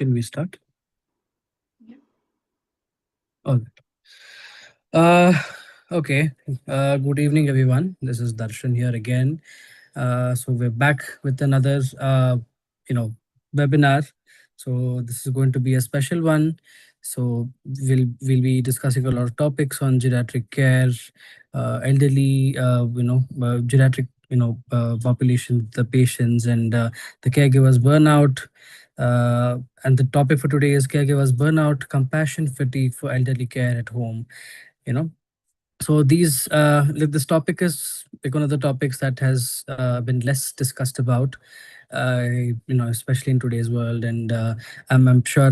Can we start? Yeah. All right. Uh, okay. Good evening, everyone. This is Darshan here again. So we're back with another, you know, webinar. So this is going to be a special one. So we'll be discussing a lot of topics on geriatric care, elderly, geriatric, population, the patients and the caregivers burnout. And the topic for today is caregivers burnout, compassion fatigue for elderly care at home. You know, so this topic is like one of the topics that has been less discussed about, especially in today's world. And I'm sure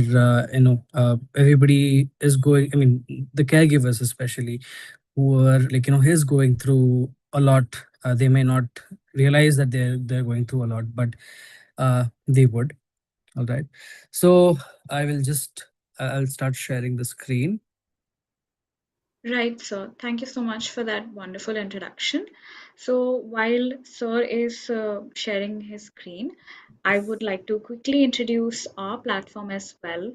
everybody is going. I mean, the caregivers especially, who are like he's going through a lot. They may not realize that they're going through a lot, but they would. All right. So I will just I'll start sharing the screen. Right, sir. Thank you so much for that wonderful introduction. So, while Sir is sharing his screen, I would like to quickly introduce our platform as well.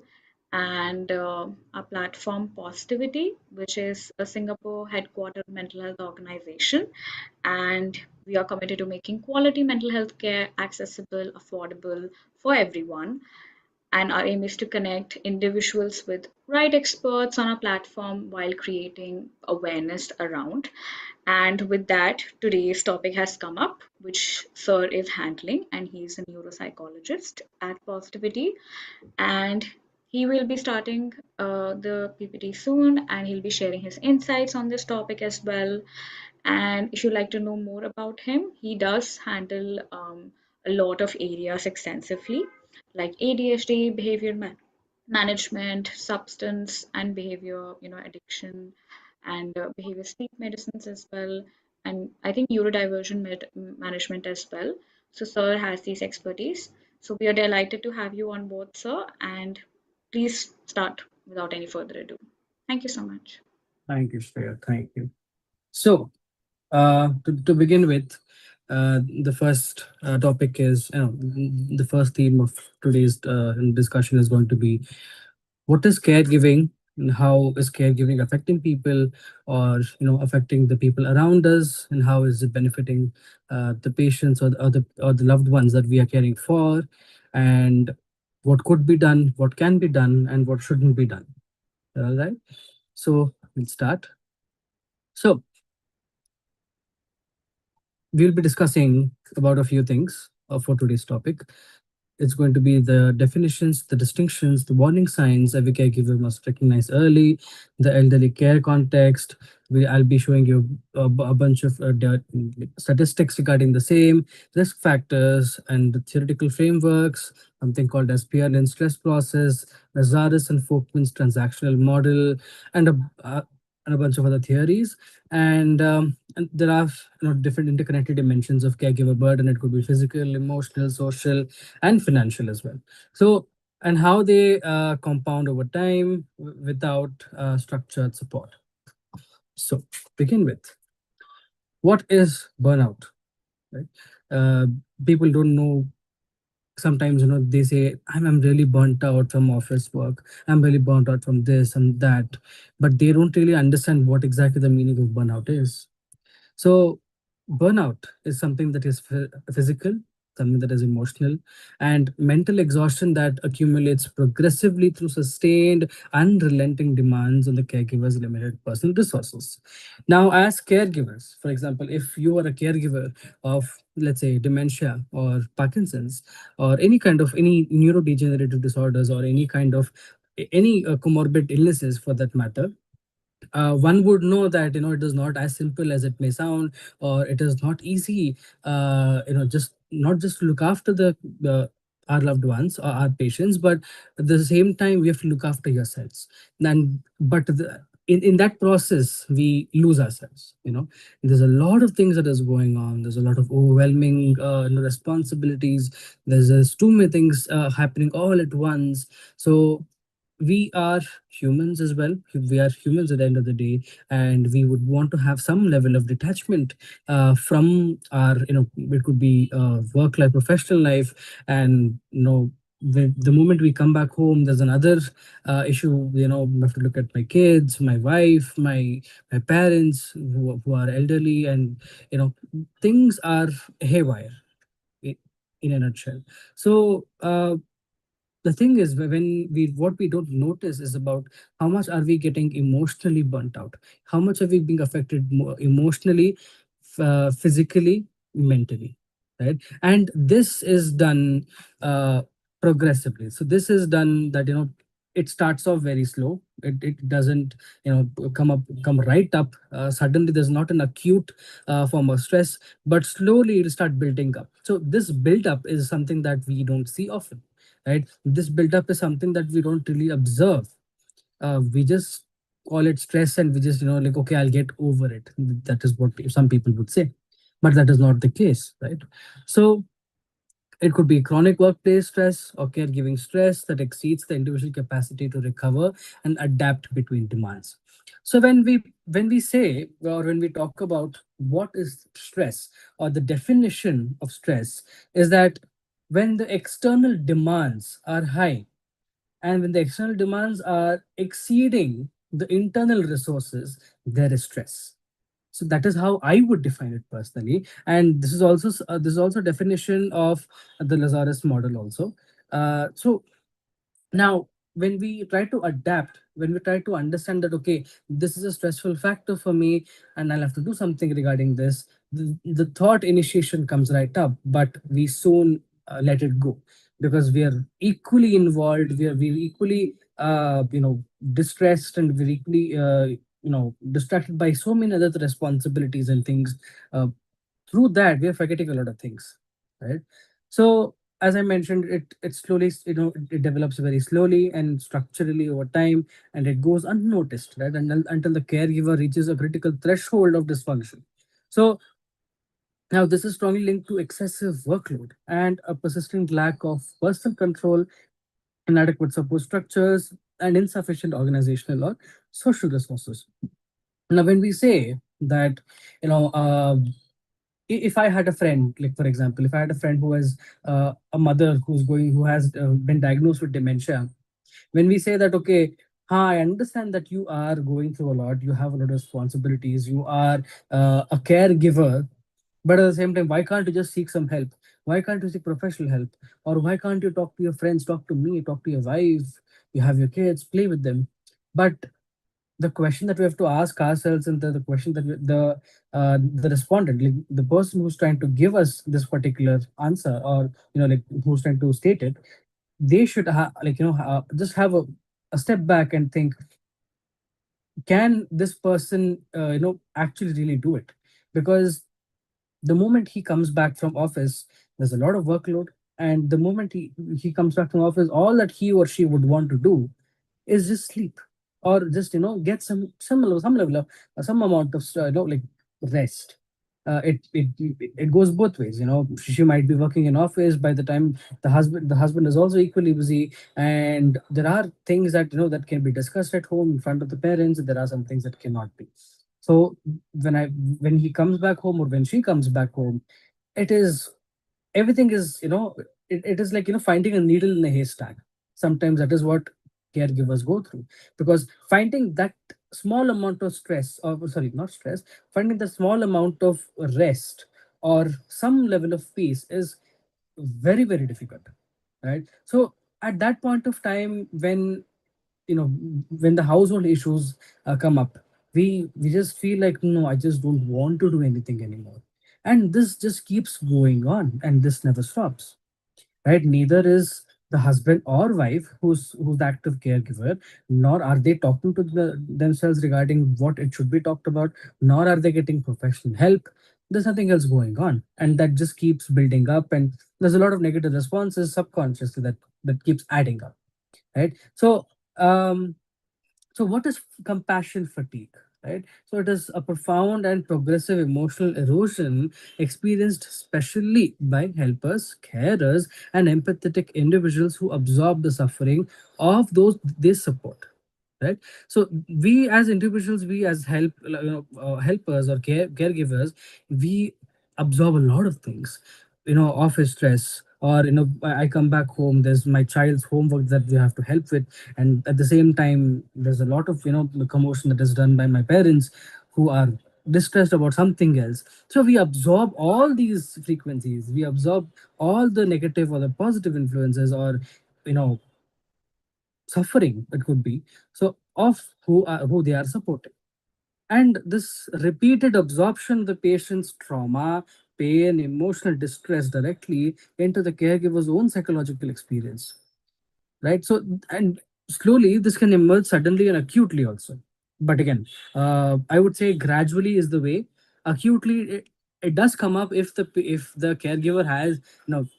And our platform Positivity, which is a Singapore headquartered mental health organization. And we are committed to making quality mental health care accessible, affordable for everyone. And our aim is to connect individuals with right experts on our platform while creating awareness around. And with that, today's topic has come up, which Sir is handling, and he's a neuropsychologist at Positivity. And he will be starting the PPT soon, and he'll be sharing his insights on this topic as well. And if you'd like to know more about him, he does handle a lot of areas extensively, like ADHD, management, substance and behavior, addiction, and behavior sleep medicines as well. And I think neurodivergent management as well. So, Sir has these expertise. So, we are delighted to have you on board, Sir. And please start without any further ado. Thank you so much. Thank you, Shreya. Thank you. So, to begin with, the first topic is, the first theme of today's discussion is going to be what is caregiving and how is caregiving affecting people, or affecting the people around us, and how is it benefiting the patients, or the loved ones that we are caring for, and what could be done, what can be done, and what shouldn't be done. All right. So we'll start. So we'll be discussing about a few things for today's topic. It's going to be the definitions, the distinctions, the warning signs every caregiver must recognize early, the elderly care context. I'll be showing you a bunch of statistics regarding the same, risk factors, and the theoretical frameworks, something called as Pearl and stress process, Lazarus and Folkman's transactional model, and and a bunch of other theories. And there are different interconnected dimensions of caregiver burden. It could be physical, emotional, social, and financial as well. So, and how they compound over time without structured support. So, begin with, what is burnout? Right? Uh, People don't know. Sometimes they say, I'm really burnt out from office work. I'm really burnt out from this and that, but they don't really understand what exactly the meaning of burnout is. So, burnout is something that is physical, something that is emotional, and mental exhaustion that accumulates progressively through sustained, unrelenting demands on the caregiver's limited personal resources. Now, as caregivers, for example, if you are a caregiver of, let's say, dementia or Parkinson's, or any neurodegenerative disorders, or any kind of any comorbid illnesses for that matter, one would know that it is not as simple as it may sound, or it is not easy, just not just to look after our loved ones or our patients, but at the same time we have to look after yourselves. And but in that process we lose ourselves. There's a lot of things that is going on. There's a lot of overwhelming responsibilities. There's too many things happening all at once. So we are humans as well. We are humans at the end of the day, and we would want to have some level of detachment from our, it could be work life, professional life, and the moment we come back home, there's another issue. I have to look at my kids, my wife, my parents who are elderly, and things are haywire, i- in a nutshell. So the thing is, when we what we don't notice is about how much are we getting emotionally burnt out, how much are we being affected emotionally, physically, mentally, right? And this is done uh, progressively. So this is done that it starts off very slow. It doesn't come right up suddenly. There's not an acute form of stress, but slowly it'll start building up. So this build up is something that we don't see often, right? This buildup is something that we don't really observe. We just call it stress, and we just like, okay, I'll get over it. That is what some people would say, but that is not the case, right? So it could be chronic workplace stress or caregiving stress that exceeds the individual capacity to recover and adapt between demands. So when we say, or when we talk about what is stress, or the definition of stress, is that when the external demands are high, and when the external demands are exceeding the internal resources, there is stress. So that is how I would define it personally, and this is also definition of the Lazarus model also. So now, when we try to adapt, when we try to understand that, okay, this is a stressful factor for me and I'll have to do something regarding this, the thought initiation comes right up, but we soon let it go, because we are equally involved, we're equally distressed, and we're equally distracted by so many other responsibilities and things. uh, Through that, we are forgetting a lot of things, right? So as I mentioned, it slowly, it develops very slowly and structurally over time, and it goes unnoticed, right? Until the caregiver reaches a critical threshold of dysfunction. So now this is strongly linked to excessive workload and a persistent lack of personal control, inadequate support structures, and insufficient organizational or social resources. Now when we say that, you know if I had a friend, like for example, if I had a friend who has a mother who has been diagnosed with dementia, when we say that, okay, I understand that you are going through a lot, you have a lot of responsibilities, you are a caregiver, but at the same time, why can't you just seek some help? Why can't you seek professional help? Or why can't you talk to your friends, talk to me, talk to your wife? You have your kids, play with them. But the question that we have to ask ourselves, and the question that the respondent, like the person who's trying to give us this particular answer, or like who's trying to state it, they should just have a step back and think, can this person actually really do it? Because the moment he comes back from office, there's a lot of workload, and the moment he comes back from office, all that he or she would want to do is just sleep, or just get some level of some amount of like rest. It goes both ways. She might be working in office, by the time the husband is also equally busy, and there are things that that can be discussed at home in front of the parents. There are some things that cannot be. So when he comes back home, or when she comes back home, it is everything is it is like finding a needle in a haystack. Sometimes that is what caregivers go through, because finding that small amount of stress, or sorry, not stress, finding the small amount of rest or some level of peace is very, very difficult, right? So at that point of time, you know when the household issues come up, we just feel like, no, I just don't want to do anything anymore, and this just keeps going on, and this never stops, right? Neither is the husband or wife who's the active caregiver, nor are they talking to themselves regarding what it should be talked about, nor are they getting professional help. There's nothing else going on, and that just keeps building up, and there's a lot of negative responses subconsciously that keeps adding up, right? So what is compassion fatigue, right? So it is a profound and progressive emotional erosion experienced especially by helpers, carers, and empathetic individuals who absorb the suffering of those they support. Right. So we as individuals, we as helpers or caregivers, we absorb a lot of things. Office stress, or I come back home, there's my child's homework that we have to help with, and at the same time there's a lot of commotion that is done by my parents who are distressed about something else. So we absorb all these frequencies, we absorb all the negative or the positive influences, or you know suffering it could be, so of who they are supporting. And this repeated absorption of the patient's trauma, pain, emotional distress directly into the caregiver's own psychological experience, right? So, and slowly this can emerge suddenly and acutely also. But again, I would say gradually is the way. Acutely, it does come up if the caregiver has,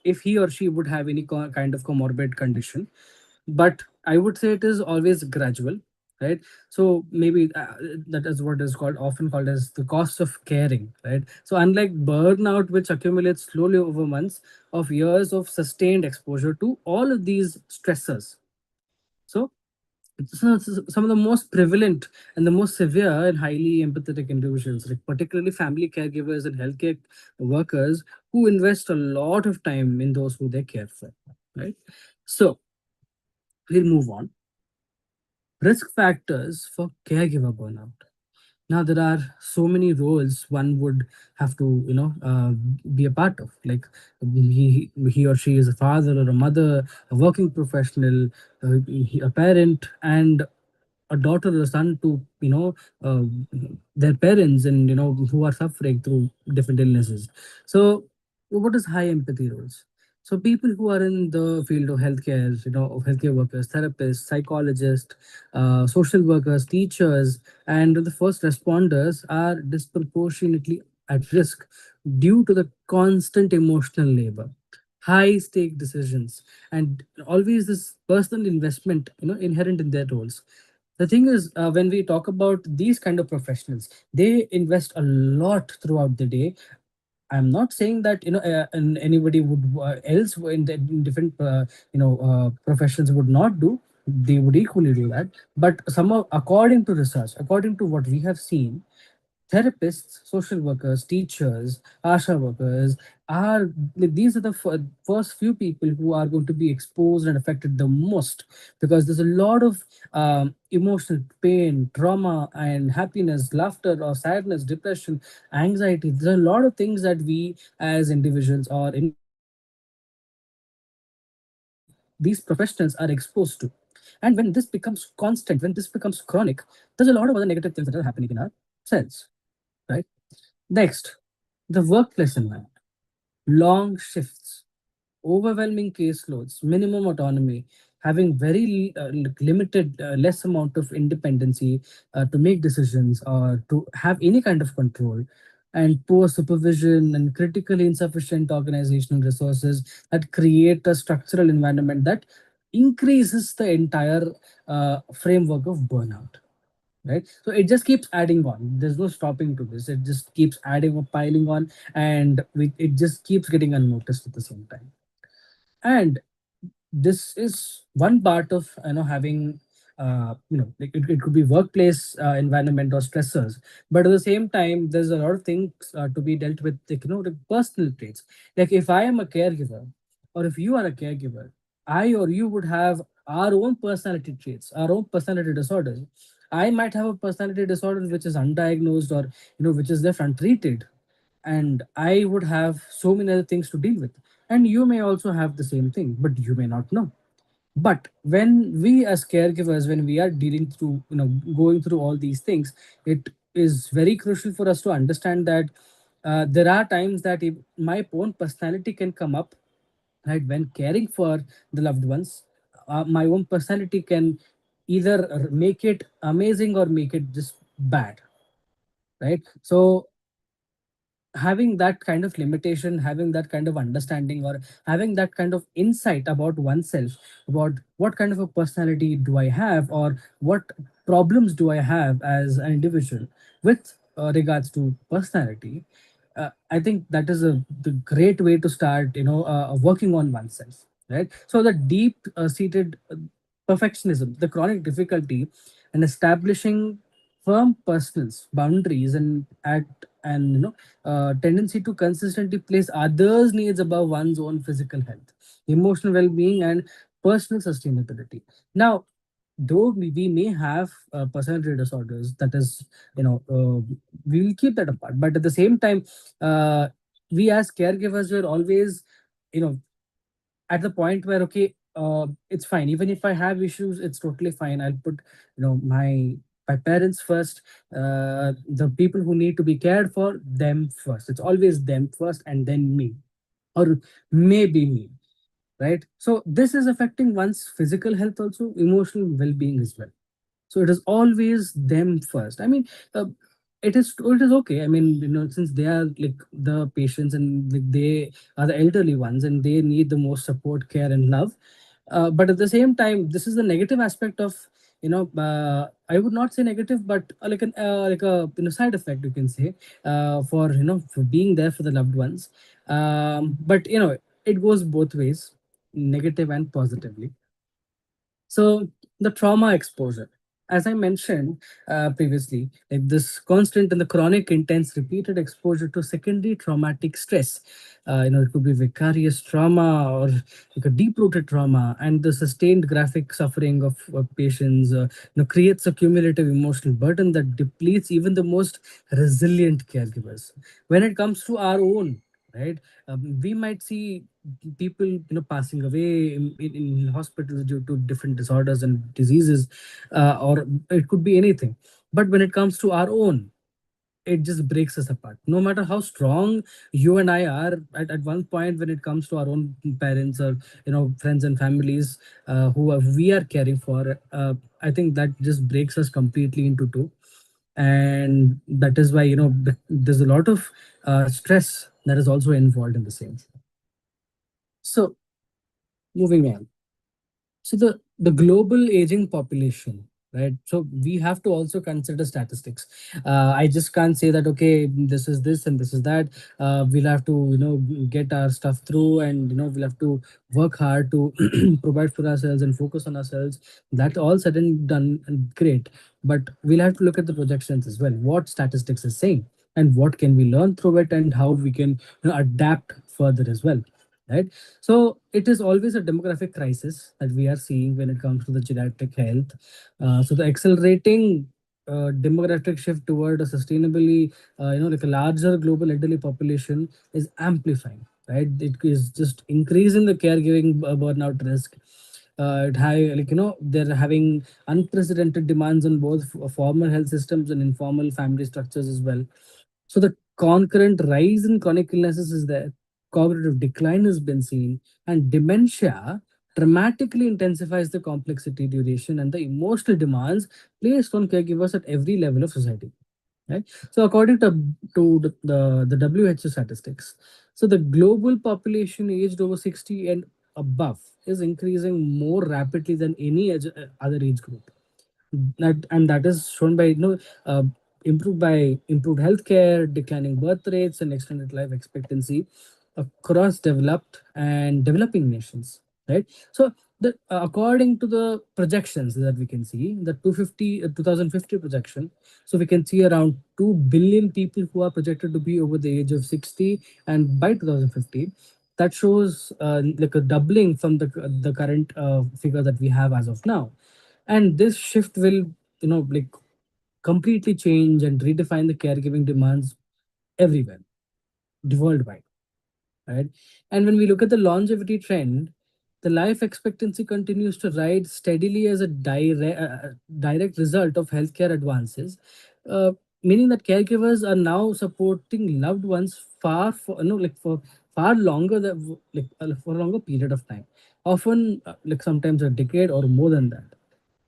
if he or she would have any kind of comorbid condition, but I would say it is always gradual, right? So maybe that is what is called, often called as the cost of caring, right? So unlike burnout, which accumulates slowly over months of years of sustained exposure to all of these stressors. So some of the most prevalent and the most severe and highly empathetic individuals, like particularly family caregivers and healthcare workers, who invest a lot of time in those who they care for, right? So we'll move on. Risk factors for caregiver burnout. Now there are so many roles one would have to be a part of. Like he or she is a father or a mother, a working professional, a parent, and a daughter or a son to uh, their parents, and who are suffering through different illnesses. So what is high empathy roles? So people who are in the field of healthcare, of healthcare workers, therapists, psychologists, social workers, teachers, and the first responders are disproportionately at risk due to the constant emotional labor, high stake decisions, and always this personal investment inherent in their roles. The thing is, when we talk about these kind of professionals, they invest a lot throughout the day. I'm not saying that and anybody would else in different professions would not do. They would equally do that. But somehow, according to research, according to what we have seen, therapists, social workers, teachers, ASHA workers are like, these are the first few people who are going to be exposed and affected the most, because there's a lot of emotional pain, trauma, and happiness, laughter, or sadness, depression, anxiety. There's a lot of things that we as individuals or any these professionals are exposed to. And when this becomes constant, when this becomes chronic, there's a lot of other negative things that are happening in our cells, right? Next, the workplace environment. Long shifts, overwhelming caseloads, minimum autonomy, having very limited, less amount of independency to make decisions or to have any kind of control, and poor supervision and critically insufficient organizational resources that create a structural environment that increases the entire framework of burnout, right? So it just keeps adding on, there's no stopping to this, it just keeps adding or piling on, and it just keeps getting unnoticed at the same time. And this is one part of having like it could be workplace environment or stressors, but at the same time there's a lot of things to be dealt with, like the personal traits. Like if I am a caregiver, or if you are a caregiver, I or you would have our own personality traits, our own personality disorders. I might have a personality disorder which is undiagnosed, or which is left untreated, and I would have so many other things to deal with. And you may also have the same thing, but you may not know. But when we as caregivers, when we are dealing through, going through all these things, it is very crucial for us to understand that there are times that if my own personality can come up, right, when caring for the loved ones. My own personality can either make it amazing or make it just bad, right? So having that kind of limitation, having that kind of understanding, or having that kind of insight about oneself, about what kind of a personality do I have, or what problems do I have as an individual with regards to personality, I think that is the great way to start, working on oneself, right? So the deep seated perfectionism, the chronic difficulty in establishing firm personal boundaries and and tendency to consistently place others' needs above one's own physical health, emotional well-being, and personal sustainability. Now, though we may have personality disorders, that is, we will keep that apart. But at the same time, uh, we as caregivers were always, you know, at the point where, okay, it's fine. Even if I have issues, it's totally fine. I'll put, my parents first, the people who need to be cared for, them first. It's always them first and then me, or maybe me, right? So this is affecting one's physical health, also emotional well-being as well. So it is always them first. I mean, it is okay. I mean, since they are like the patients, and like they are the elderly ones, and they need the most support, care, and love. But at the same time, this is the negative aspect of, I would not say negative, but like a side effect, you can say, for for being there for the loved ones. But it goes both ways, negative and positively. So the trauma exposure, as I mentioned previously, like this constant and the chronic, intense, repeated exposure to secondary traumatic stress. It could be vicarious trauma or like a deep-rooted trauma, and the sustained graphic suffering of patients, creates a cumulative emotional burden that depletes even the most resilient caregivers. When it comes to our own, right, we might see people passing away in hospitals due to different disorders and diseases, or it could be anything. But when it comes to our own, it just breaks us apart. No matter how strong you and I are, at one point when it comes to our own parents, or friends and families, we are caring for, I think that just breaks us completely into two. And that is why there's a lot of stress that is also involved in the same. So moving on. So the global aging population, right? So we have to also consider statistics. I just can't say that, okay, this is this and this is that. We'll have to get our stuff through, and we'll have to work hard to provide for ourselves and focus on ourselves. That all said and done, and great. But we'll have to look at the projections as well. What statistics is saying, and what can we learn through it, and how we can adapt further as well, right? So it is always a demographic crisis that we are seeing when it comes to the geriatric health. So the accelerating demographic shift toward a sustainably, like a larger global elderly population is amplifying, right? It is just increasing the caregiving burnout risk. It high, like they're having unprecedented demands on both formal health systems and informal family structures as well. So the concurrent rise in chronic illnesses is there, cognitive decline has been seen, and dementia dramatically intensifies the complexity, duration, and the emotional demands placed on caregivers at every level of society. Right. So according to the WHO statistics, so the global population aged over 60 and above is increasing more rapidly than any other age group. And that is shown by uh, improved healthcare, declining birth rates, and extended life expectancy across developed and developing nations, right? So according to the projections that we can see, the 2050 projection, so we can see around 2 billion people who are projected to be over the age of 60, and by 2050, that shows like a doubling from the current figure that we have as of now. And this shift will like completely change and redefine the caregiving demands everywhere, worldwide, right? And when we look at the longevity trend, the life expectancy continues to rise steadily as a direct result of healthcare advances, uh, meaning that caregivers are now supporting loved ones for far longer for a longer period of time, often like sometimes a decade or more than that.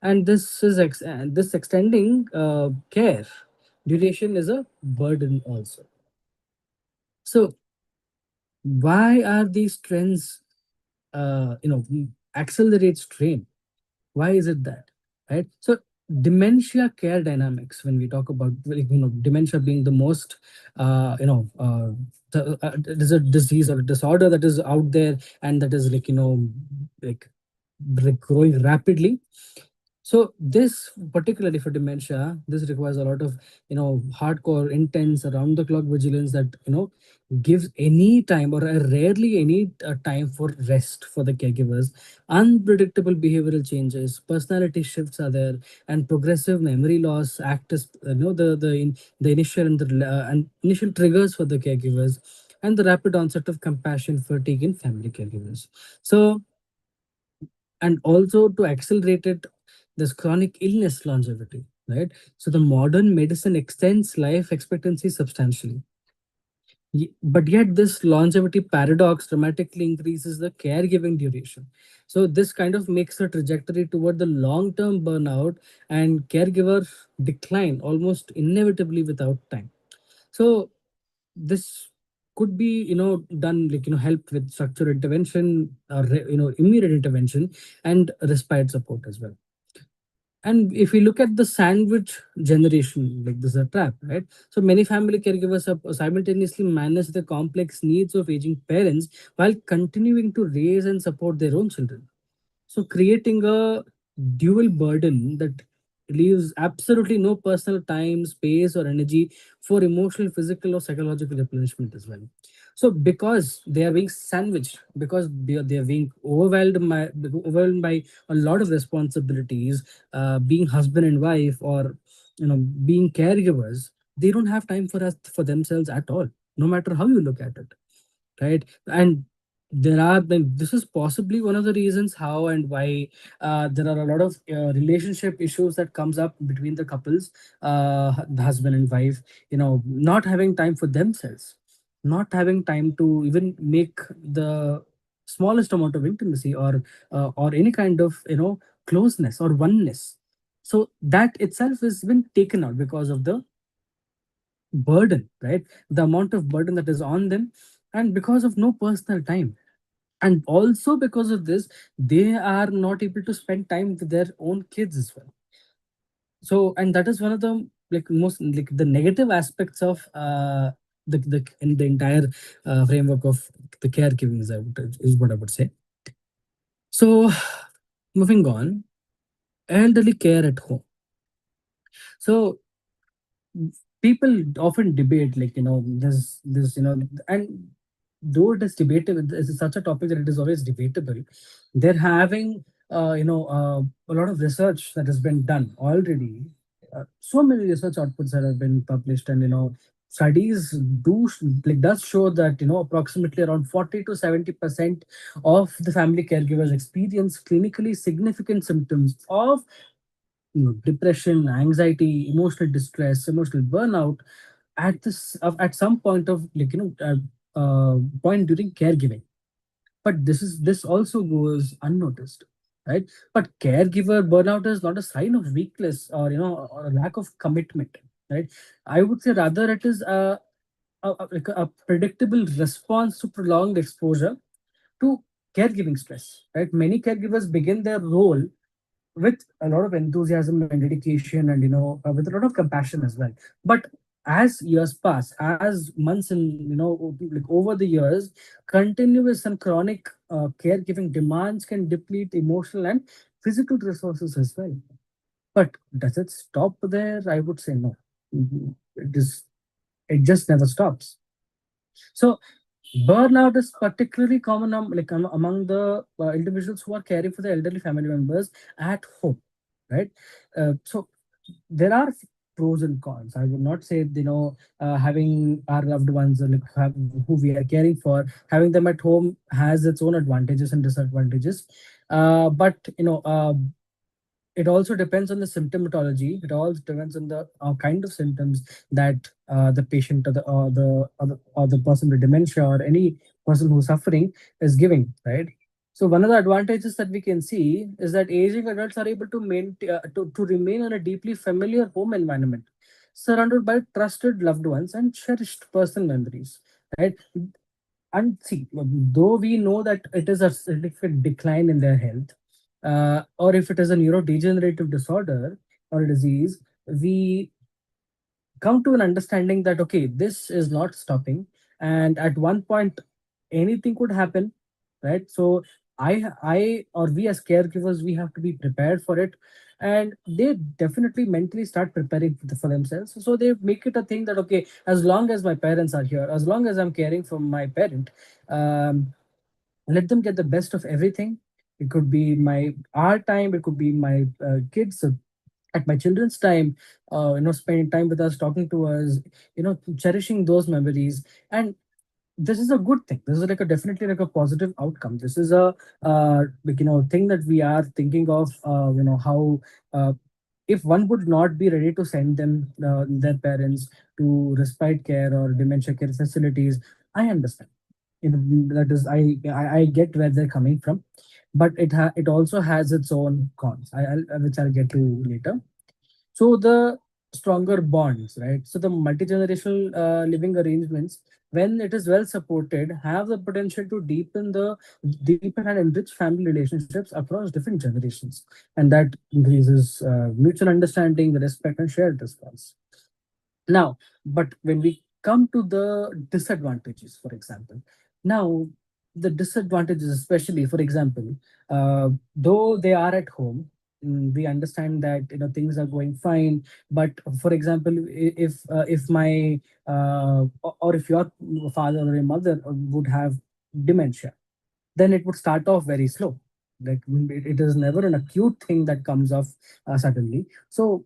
And this extending care duration is a burden also. So why are these trends accelerate strain? Why is it that, right? So dementia care dynamics, when we talk about, like, dementia being the most there's a disease or a disorder that is out there, and that is like growing rapidly. So this, particularly for dementia, this requires a lot of, hardcore, intense, around the clock vigilance that, gives any time or rarely any time for rest for the caregivers. Unpredictable behavioral changes, personality shifts are there, and progressive memory loss act as, the initial and initial triggers for the caregivers, and the rapid onset of compassion fatigue in family caregivers. So, and also to accelerate it, this chronic illness longevity, right? So the modern medicine extends life expectancy substantially. But yet this longevity paradox dramatically increases the caregiving duration. So this kind of makes a trajectory toward the long-term burnout and caregiver decline almost inevitably without time. So this could be, done, like, helped with structured intervention, or immediate intervention, and respite support as well. And if we look at the sandwich generation, like, this is a trap, right? So many family caregivers have simultaneously manage the complex needs of aging parents while continuing to raise and support their own children. So creating a dual burden that leaves absolutely no personal time, space, or energy for emotional, physical, or psychological replenishment as well. So because they are being sandwiched, because they are being overwhelmed by a lot of responsibilities, being husband and wife, or being caregivers, they don't have time for themselves at all, no matter how you look at it, right? And this is possibly one of the reasons how and why there are a lot of relationship issues that comes up between the couples, the husband and wife, not having time for themselves, not having time to even make the smallest amount of intimacy, or any kind of, closeness or oneness. So that itself has been taken out because of the burden, right? The amount of burden that is on them, and because of no personal time. And also because of this, they are not able to spend time with their own kids as well. So, and that is one of the, like, most, like, the negative aspects of the in the entire framework of the caregiving is what I would say. So moving on, elderly care at home. So people often debate, like, this and though it is debatable, this is such a topic that it is always debatable. They're having a lot of research that has been done already. So many research outputs that have been published, and studies does show that approximately around 40 to 70% of the family caregivers experience clinically significant symptoms of depression, anxiety, emotional distress, emotional burnout at some point of, point during caregiving. But this also goes unnoticed, right? But caregiver burnout is not a sign of weakness, or a lack of commitment, right? I would say rather it is like a predictable response to prolonged exposure to caregiving stress, right? Many caregivers begin their role with a lot of enthusiasm and dedication, and with a lot of compassion as well. But as years pass, as months, and like over the years, continuous and chronic caregiving demands can deplete emotional and physical resources as well. But does it stop there? I would say no. It just never stops. So burnout is particularly common, among the individuals who are caring for the elderly family members at home, right? So there are pros and cons. I would not say, having our loved ones, who we are caring for, having them at home has its own advantages and disadvantages. But it also depends on the symptomatology. It all depends on the kind of symptoms that the patient, or the person with dementia, or any person who's suffering is giving, right? So one of the advantages that we can see is that aging adults are able to maintain to remain in a deeply familiar home environment, surrounded by trusted loved ones and cherished personal memories, right? And see, though we know that it is a significant decline in their health, or if it is a neurodegenerative disorder or a disease, we come to an understanding that, okay, this is not stopping, and at one point anything could happen, right? So I or we as caregivers, we have to be prepared for it, and they definitely mentally start preparing for themselves. So they make it a thing that okay, as long as my parents are here, as long as I'm caring for my parent, um, let them get the best of everything. It could be my our time, it could be my kids at my children's time, spending time with us, talking to us, cherishing those memories. And this is a good thing. This is like a definitely like a positive outcome. This is a thing that we are thinking of, how uh, if one would not be ready to send them their parents to respite care or dementia care facilities, I understand. That is, I get where they're coming from, but it also has its own cons, which I'll get to later. So the stronger bonds, right? So the multi-generational living arrangements, when it is well supported, have the potential to deepen and enrich family relationships across different generations, and that increases mutual understanding, the respect, and shared response. Now, but when we come to the disadvantages, for example, now the disadvantages, especially, for example, though they are at home, we understand that things are going fine. But for example, if my or if your father or your mother would have dementia, then it would start off very slow. Like it is never an acute thing that comes off suddenly. So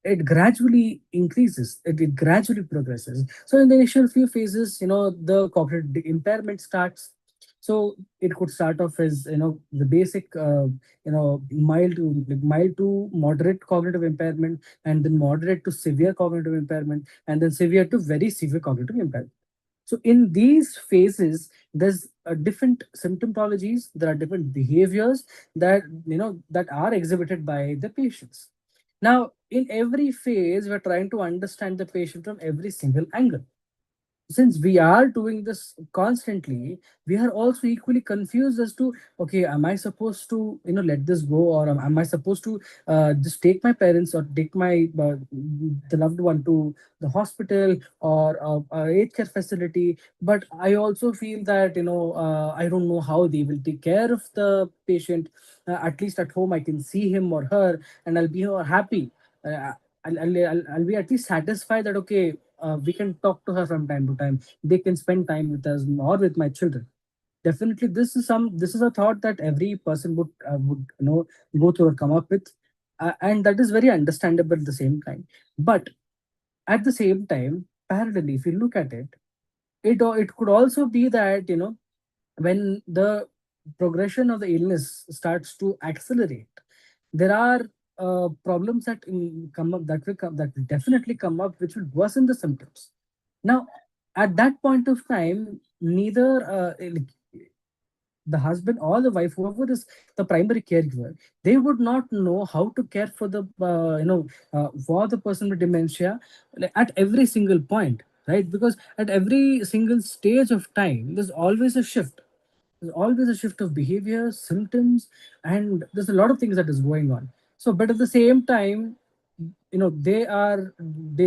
it gradually increases. It gradually progresses. So in the initial few phases, the cognitive impairment starts. So it could start off as the basic, mild to moderate cognitive impairment, and then moderate to severe cognitive impairment, and then severe to very severe cognitive impairment. So in these phases, there's different symptomatologies. There are different behaviors that are exhibited by the patients. Now, in every phase, we're trying to understand the patient from every single angle. Since we are doing this constantly, we are also equally confused as to okay, am I supposed to let this go, or am I supposed to just take my parents or take my the loved one to the hospital or a aged care facility? But I also feel that I don't know how they will take care of the patient. At least at home I can see him or her, and I'll be happy. uh, I'll be at least satisfied that okay, we can talk to her from time to time. They can spend time with us or with my children. Definitely, this is a thought that every person would go through or come up with, and that is very understandable at the same time. But at the same time, parallelly, if you look at it, it could also be that when the progression of the illness starts to accelerate, there are problems that come up that will definitely come up, which will worsen the symptoms. Now, at that point of time, neither the husband or the wife, whoever is the primary caregiver, they would not know how to care for the for the person with dementia, like, at every single point, right? Because at every single stage of time, there's always a shift. There's always a shift of behavior, symptoms, and there's a lot of things that is going on. So, but at the same time, they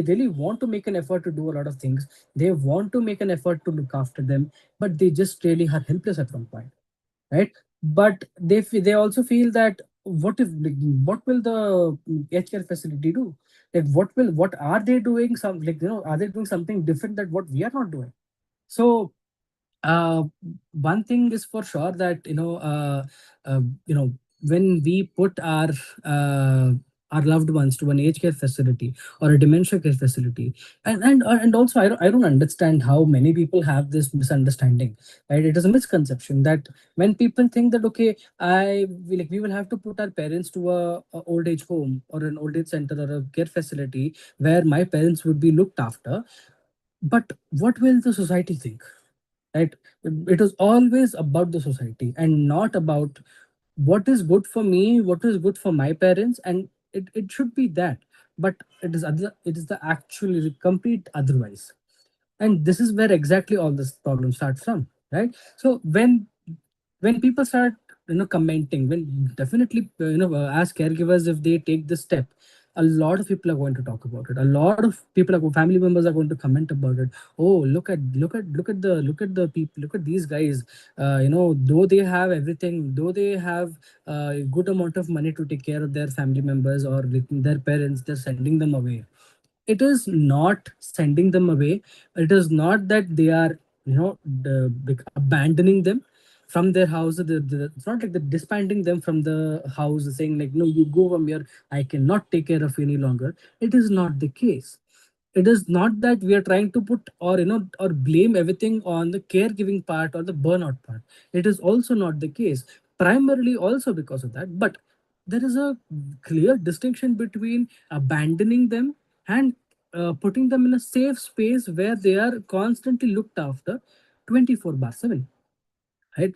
really want to make an effort to do a lot of things. They want to make an effort to look after them, but they just really are helpless at one point, right? But they also feel that what if, like, what will the healthcare facility do? Like what are they doing, are they doing something different that what we are not doing? So uh, one thing is for sure that uh, you know when we put uh, our loved ones to an aged care facility or a dementia care facility, and also I don't understand how many people have this misunderstanding, right? It is a misconception that when people think that okay, we will have to put our parents to a old age home or an old age center or a care facility where my parents would be looked after, but what will the society think, right? It is always about the society and not about what is good for me, what is good for my parents, and it should be that. But it is the actually complete otherwise. And this is where exactly all this problem starts from, right? So when people start commenting, when definitely as caregivers, if they take this step, a lot of people are going to talk about it. A lot of people are family members are going to comment about it. Oh, look at the people, look at these guys. Though they have everything, though they have a good amount of money to take care of their family members or like their parents, they're sending them away. It is not sending them away. It is not that they are, like abandoning them from their house. It's not like they're disbanding them from the house, saying like, no, you go from here, I cannot take care of you any longer. It is not the case. It is not that we are trying to put or or blame everything on the caregiving part or the burnout part. It is also not the case, primarily also because of that. But there is a clear distinction between abandoning them and putting them in a safe space where they are constantly looked after 24 bar 7, right?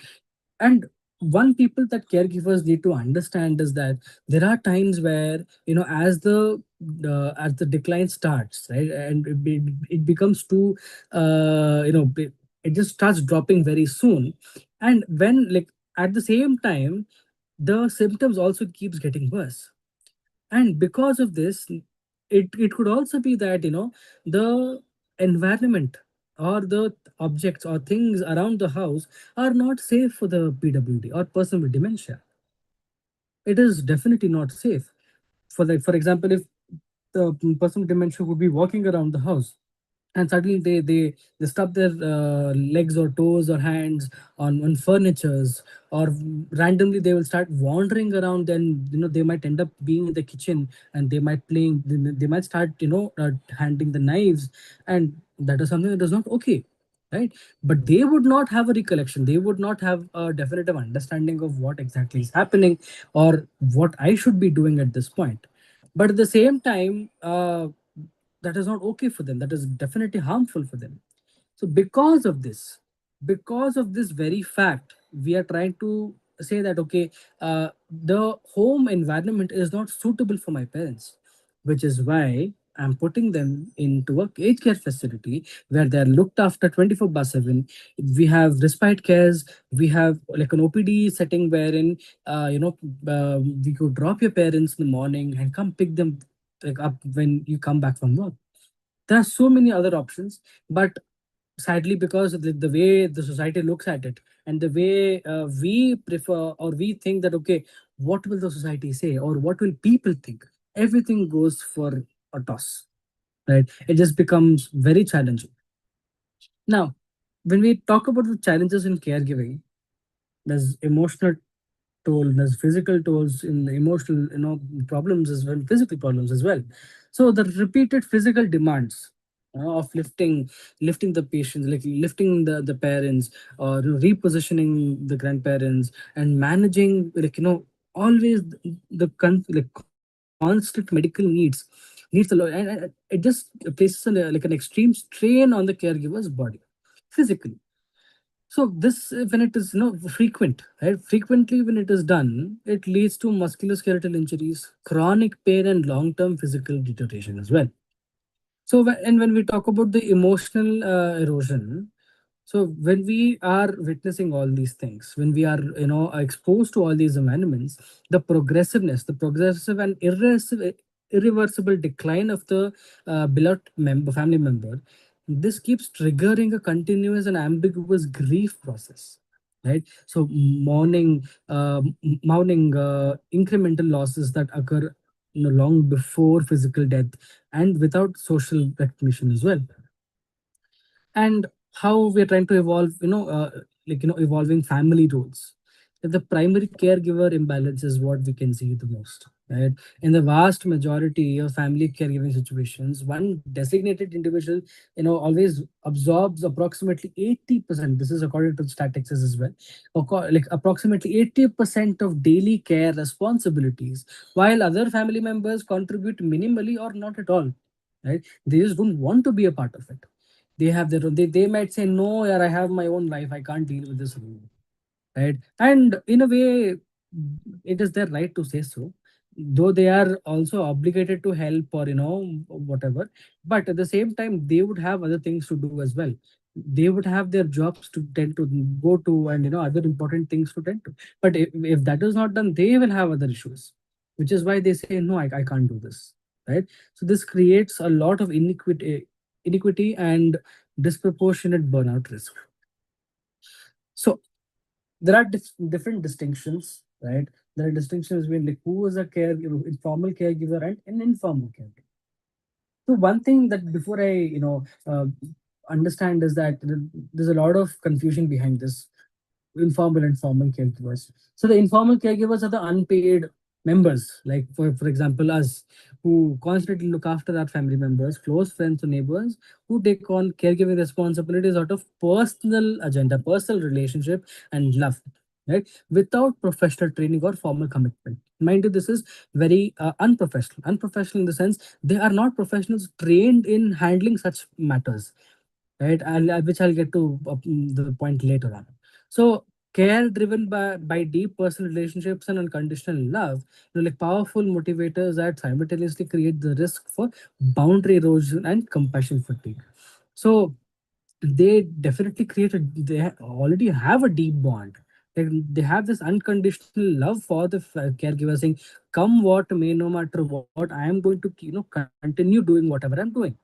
And one people that caregivers need to understand is that there are times where, as the decline starts, right, and it becomes too, it just starts dropping very soon. And when, like, at the same time, the symptoms also keeps getting worse. And because of this, it could also be that, the environment or the objects or things around the house are not safe for the PWD or person with dementia. It is definitely not safe. For example, if the person with dementia would be walking around the house and suddenly they stub their legs or toes or hands on furnitures, or randomly they will start wandering around, then they might end up being in the kitchen, and they might playing, they might start, handling the knives. And that is something that is not okay, right? But they would not have a recollection, they would not have a definitive understanding of what exactly is happening or what I should be doing at this point. But at the same time, that is not okay for them, that is definitely harmful for them. So because of this very fact, we are trying to say that, okay, the home environment is not suitable for my parents, which is why I'm putting them into a aged care facility where they're looked after 24 by 7. We have respite cares, we have like an OPD setting wherein, we could drop your parents in the morning and come pick them like up when you come back from work. There are so many other options, but sadly, because of the way the society looks at it, and the way we prefer or we think that, okay, what will the society say or what will people think, everything goes for a toss, right? It just becomes very challenging. Now, when we talk about the challenges in caregiving, there's emotional toll, there's physical tolls in the emotional, problems as well, physical problems as well. So the repeated physical demands of lifting the patients, like lifting the parents, or repositioning the grandparents, and managing, like, always like constant medical needs a lot, and it just places like an extreme strain on the caregiver's body physically. So this, when it is, frequent, right? Frequently, when it is done, it leads to musculoskeletal injuries, chronic pain, and long-term physical deterioration as well. So, and when we talk about the emotional erosion, so when we are witnessing all these things, when we are, exposed to all these environments, the progressive and irreversible decline of the beloved family member, this keeps triggering a continuous and ambiguous grief process, right? So mourning incremental losses that occur, long before physical death and without social recognition as well. And how we're trying to evolve, evolving family roles. The primary caregiver imbalance is what we can see the most, right? In the vast majority of family caregiving situations, one designated individual, always absorbs approximately 80%. This is according to the statistics as well. Like approximately 80% of daily care responsibilities, while other family members contribute minimally or not at all, right? They just don't want to be a part of it. They have their own, they might say, no, yeah, I have my own life, I can't deal with this rule, right? And in a way, it is their right to say so, though they are also obligated to help or, whatever. But at the same time, they would have other things to do as well. They would have their jobs to tend to go to, and other important things to tend to. But if that is not done, they will have other issues, which is why they say, no, I can't do this. right? So this creates a lot of iniquity and disproportionate burnout risk. So there are different distinctions, right? There are distinctions between like who is a informal caregiver and an informal caregiver. So one thing that before I understand is that there's a lot of confusion behind this informal and formal caregivers. So the informal caregivers are the unpaid members, like for example us, who constantly look after our family members, close friends or neighbors, who take on caregiving responsibilities out of personal agenda, personal relationship and love, right? Without professional training or formal commitment. Mind you, this is very unprofessional. Unprofessional in the sense they are not professionals trained in handling such matters, right? Which I'll get to the point later on. So care driven by deep personal relationships and unconditional love, like powerful motivators that simultaneously create the risk for boundary erosion and compassion fatigue. So they definitely already have a deep bond. They have this unconditional love for the caregiver, saying, "Come what may, no matter what, I am going to continue doing whatever I'm doing."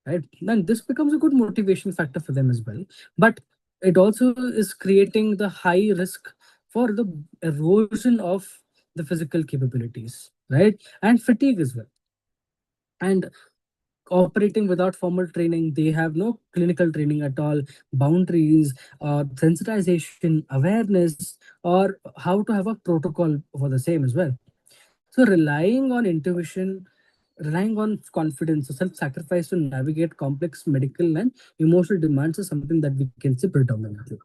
Right? Then this becomes a good motivation factor for them as well. But it also is creating the high risk for the erosion of the physical capabilities, right? And fatigue as well. And operating without formal training, they have no clinical training at all, boundaries, sensitization, awareness, or how to have a protocol for the same as well. So relying on intuition, relying on confidence, or self-sacrifice to navigate complex medical and emotional demands is something that we can see predominantly.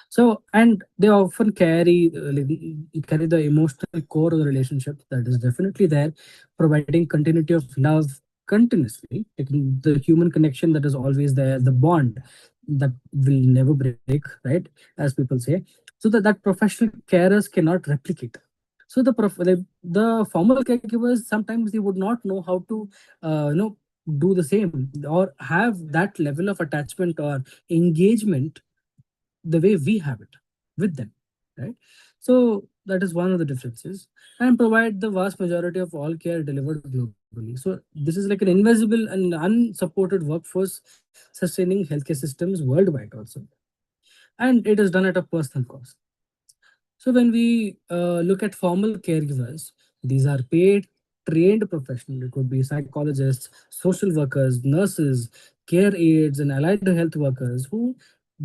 So, and they often carry the emotional core of the relationship that is definitely there, providing continuity of love continuously, like the human connection that is always there, the bond that will never break, right? As people say. So that professional carers cannot replicate. So the formal caregivers sometimes they would not know how to do the same or have that level of attachment or engagement the way we have it with them, right? So that is one of the differences, and provide the vast majority of all care delivered globally. So this is like an invisible and unsupported workforce sustaining healthcare systems worldwide also, and it is done at a personal cost. So when we look at formal caregivers, these are paid, trained professionals. It could be psychologists, social workers, nurses, care aides, and allied health workers who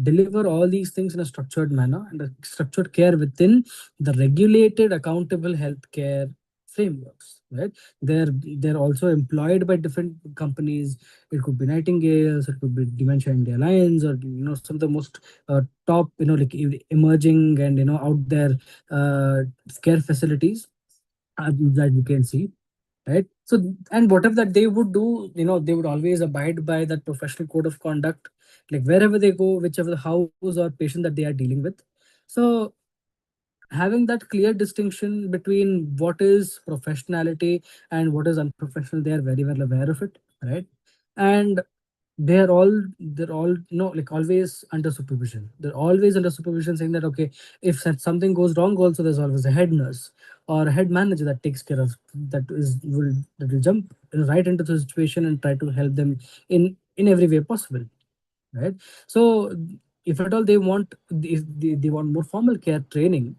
deliver all these things in a structured manner and a structured care within the regulated, accountable healthcare frameworks. Right? They're also employed by different companies. It could be Nightingales, it could be Dementia India Alliance, or some of the most top like emerging and out there uh, care facilities that you can see, right? So and whatever that they would do, they would always abide by that professional code of conduct, like wherever they go, whichever house or patient that they are dealing with. So having that clear distinction between what is professionality and what is unprofessional, they are very well aware of it, right? And they're all like always under supervision. They're always under supervision, saying that okay, if something goes wrong also, there's always a head nurse or a head manager that takes care of that will jump right into the situation and try to help them in every way possible, right? So if at all they want, if they want more formal care training,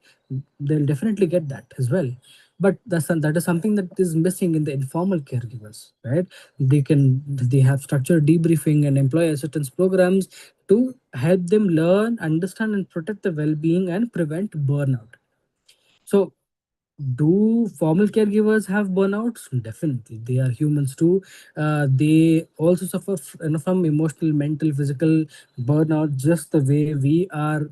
they'll definitely get that as well. But that is something that is missing in the informal caregivers, right? They have structured debriefing and employee assistance programs to help them learn, understand, and protect the well-being and prevent burnout. So do formal caregivers have burnouts? Definitely, they are humans too. They also suffer from emotional, mental, physical burnout, just the way we are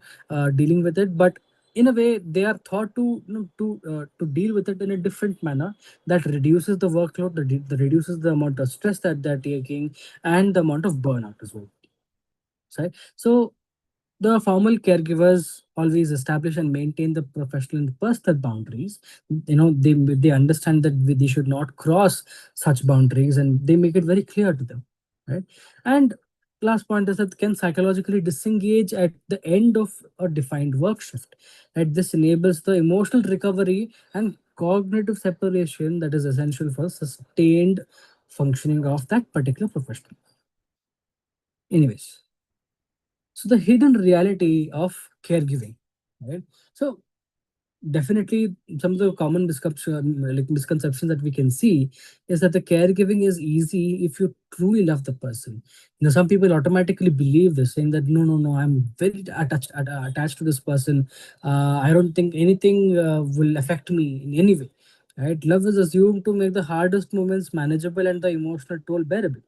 dealing with it. But in a way, they are thought to to deal with it in a different manner that reduces the workload, that reduces the amount of stress that they're taking, and the amount of burnout as well. Right? So the formal caregivers always establish and maintain the professional and personal boundaries. They understand that they should not cross such boundaries, and they make it very clear to them, right? And last point is that can psychologically disengage at the end of a defined work shift. Right? This enables the emotional recovery and cognitive separation that is essential for sustained functioning of that particular professional. Anyways, so the hidden reality of caregiving, right? So definitely some of the common misconceptions that we can see is that the caregiving is easy if you truly love the person. Some people automatically believe this, saying that no, I'm very attached to this person. I don't think anything will affect me in any way. Right? Love is assumed to make the hardest moments manageable and the emotional toll bearable.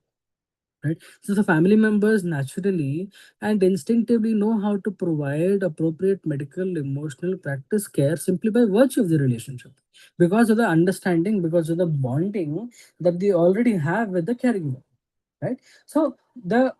Right? So the family members naturally and instinctively know how to provide appropriate medical, emotional practice care simply by virtue of the relationship, because of the understanding, because of the bonding that they already have with the caregiver. Right? So the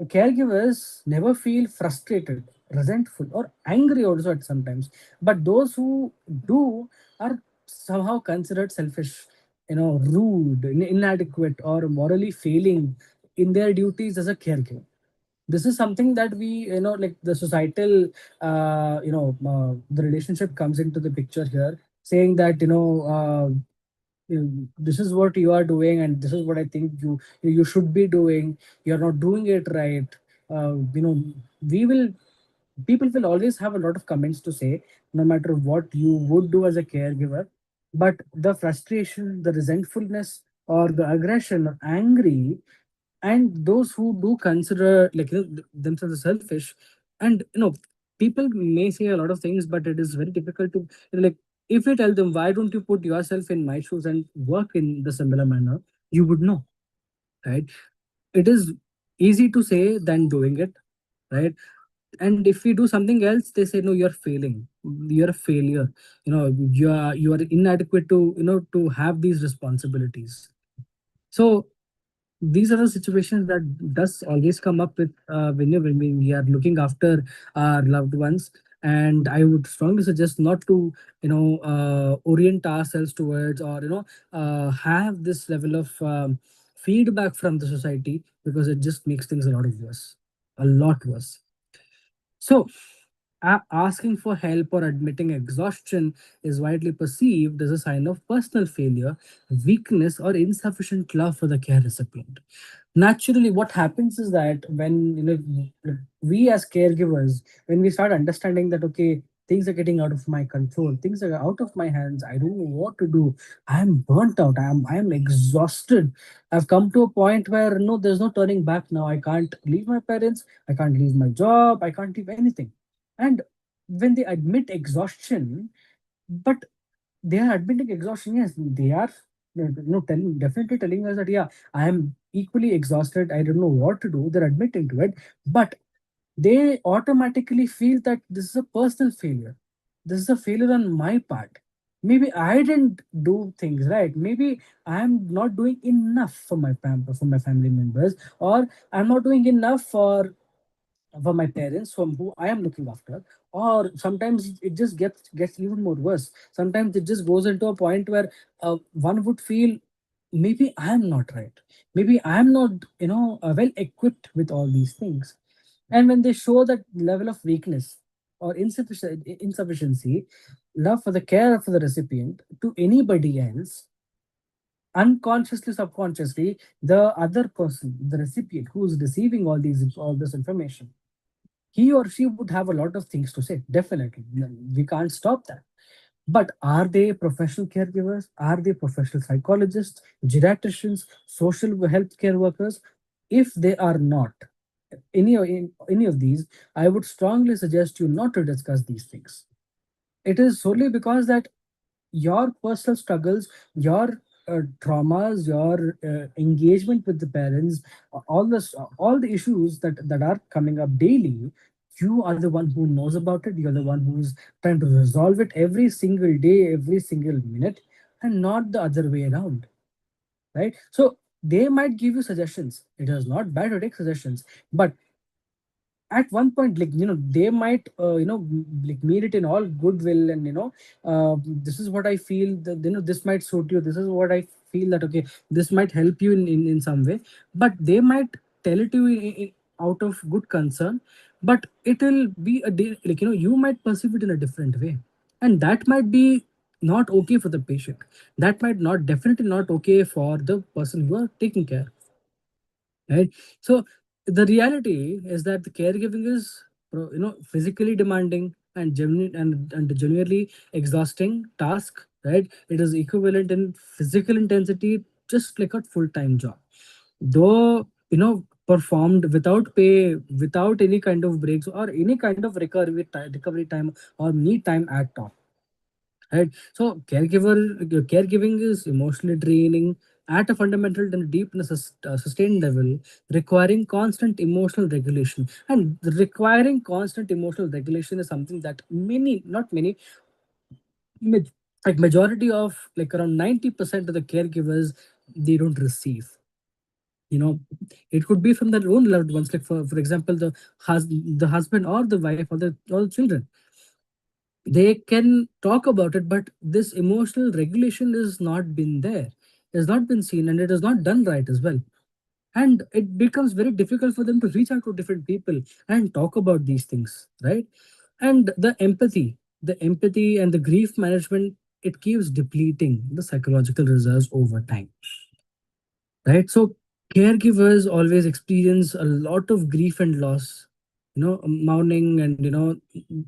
caregivers never feel frustrated, resentful, or angry also at sometimes. But those who do are somehow considered selfish, rude, inadequate, or morally failing in their duties as a caregiver. This is something that we, like the societal, the relationship comes into the picture here, saying that, this is what you are doing and this is what I think you should be doing. You're not doing it right. We will People will always have a lot of comments to say, no matter what you would do as a caregiver. But the frustration, the resentfulness, or the aggression or angry, and those who do consider, like, themselves as selfish, and people may say a lot of things, but it is very difficult to, like, if we tell them, why don't you put yourself in my shoes and work in the similar manner, you would know, right? It is easy to say than doing it, right? And if we do something else, they say, no, you're failing, you're a failure, you are inadequate to, to have these responsibilities. So these are the situations that does always come up with, when we are looking after our loved ones. And I would strongly suggest not to, orient ourselves towards, or have this level of feedback from the society, because it just makes things a lot of worse, a lot worse. So asking for help or admitting exhaustion is widely perceived as a sign of personal failure, weakness, or insufficient love for the care recipient. Naturally, what happens is that when, we as caregivers, when we start understanding that, okay, things are getting out of my control, things are out of my hands, I don't know what to do, I am burnt out, I am exhausted, I've come to a point where no, there's no turning back now. I can't leave my parents, I can't leave my job, I can't leave anything. And when they admit exhaustion, but they are admitting exhaustion, yes, they are, definitely telling us that, yeah, I am equally exhausted, I don't know what to do. They're admitting to it, but they automatically feel that this is a personal failure. This is a failure on my part. Maybe I didn't do things right. Maybe I'm not doing enough for my family members, or I'm not doing enough for my parents, from who I am looking after. Or sometimes it just gets even more worse. Sometimes it just goes into a point where one would feel, maybe I am not right. Maybe I am not, well equipped with all these things. And when they show that level of weakness or insufficiency, love for the care for the recipient to anybody else, unconsciously, subconsciously, the other person, the recipient who is receiving all this information, he or she would have a lot of things to say. Definitely, we can't stop that. But are they professional caregivers? Are they professional psychologists, geriatricians, social health care workers? If they are not any of these, I would strongly suggest you not to discuss these things. It is solely because that your personal struggles, your traumas, your engagement with the parents, all the issues that are coming up daily, you are the one who knows about it. You're the one who's trying to resolve it every single day, every single minute, and not the other way around, right? So they might give you suggestions. It is not bad to take suggestions, but at one point, like, they might, like, mean it in all goodwill, and this is what I feel that, this might suit you, this is what I feel that, okay, this might help you in some way. But they might tell it to you out of good concern, but it will be like, you might perceive it in a different way, and that might be not okay for the patient. That might not definitely not okay for the person who are taking care, right? So the reality is that the caregiving is physically demanding and and genuinely exhausting task, right? It is equivalent in physical intensity, just like a full-time job, though performed without pay, without any kind of breaks or any kind of recovery time or me time at all, right? So caregiving is emotionally draining at a fundamental and deep and sustained level, requiring constant emotional regulation. And requiring constant emotional regulation is something that many, not many, ma- like majority of, like around 90% of the caregivers, they don't receive. you know it could be from their own loved ones, like for example, the husband or the wife or the children. They can talk about it, but this emotional regulation is not been there, has not been seen, and it is not done right as well. And it becomes very difficult for them to reach out to different people and talk about these things, right? And the empathy and the grief management, it keeps depleting the psychological reserves over time, right? So caregivers always experience a lot of grief and loss, mourning, and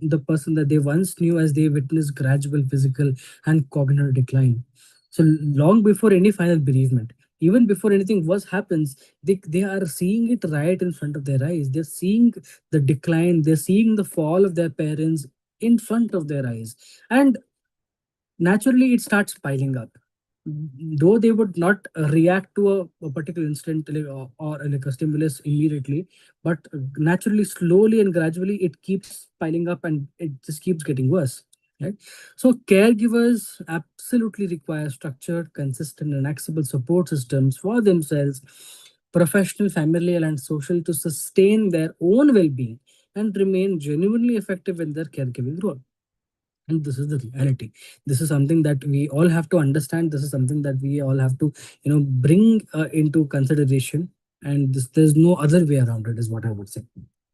the person that they once knew as they witness gradual physical and cognitive decline. So long before any final bereavement, even before anything was happens, they are seeing it right in front of their eyes. They're seeing the decline, they're seeing the fall of their parents in front of their eyes. And naturally it starts piling up, though they would not react to a particular instant, like, or like a stimulus immediately, but naturally, slowly and gradually it keeps piling up and it just keeps getting worse, right? So caregivers absolutely require structured, consistent, and accessible support systems for themselves, professional, familial, and social, to sustain their own well-being and remain genuinely effective in their caregiving role. And this is the reality. This is something that we all have to understand. This is something that we all have to bring into consideration. And there's no other way around it, is what I would say,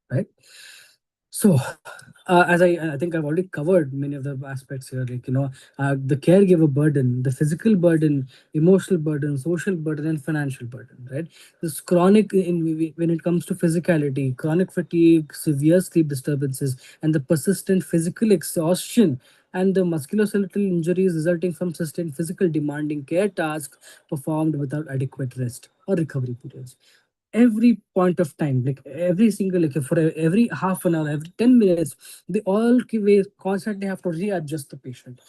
right? So, as I think I've already covered many of the aspects here, like, the caregiver burden, the physical burden, emotional burden, social burden, and financial burden, right? This chronic, when it comes to physicality, chronic fatigue, severe sleep disturbances, and the persistent physical exhaustion and the musculoskeletal injuries resulting from sustained physical demanding care tasks performed without adequate rest or recovery periods. Every point of time, like every single, like for every half an hour, every 10 minutes, they all constantly have to readjust the patient,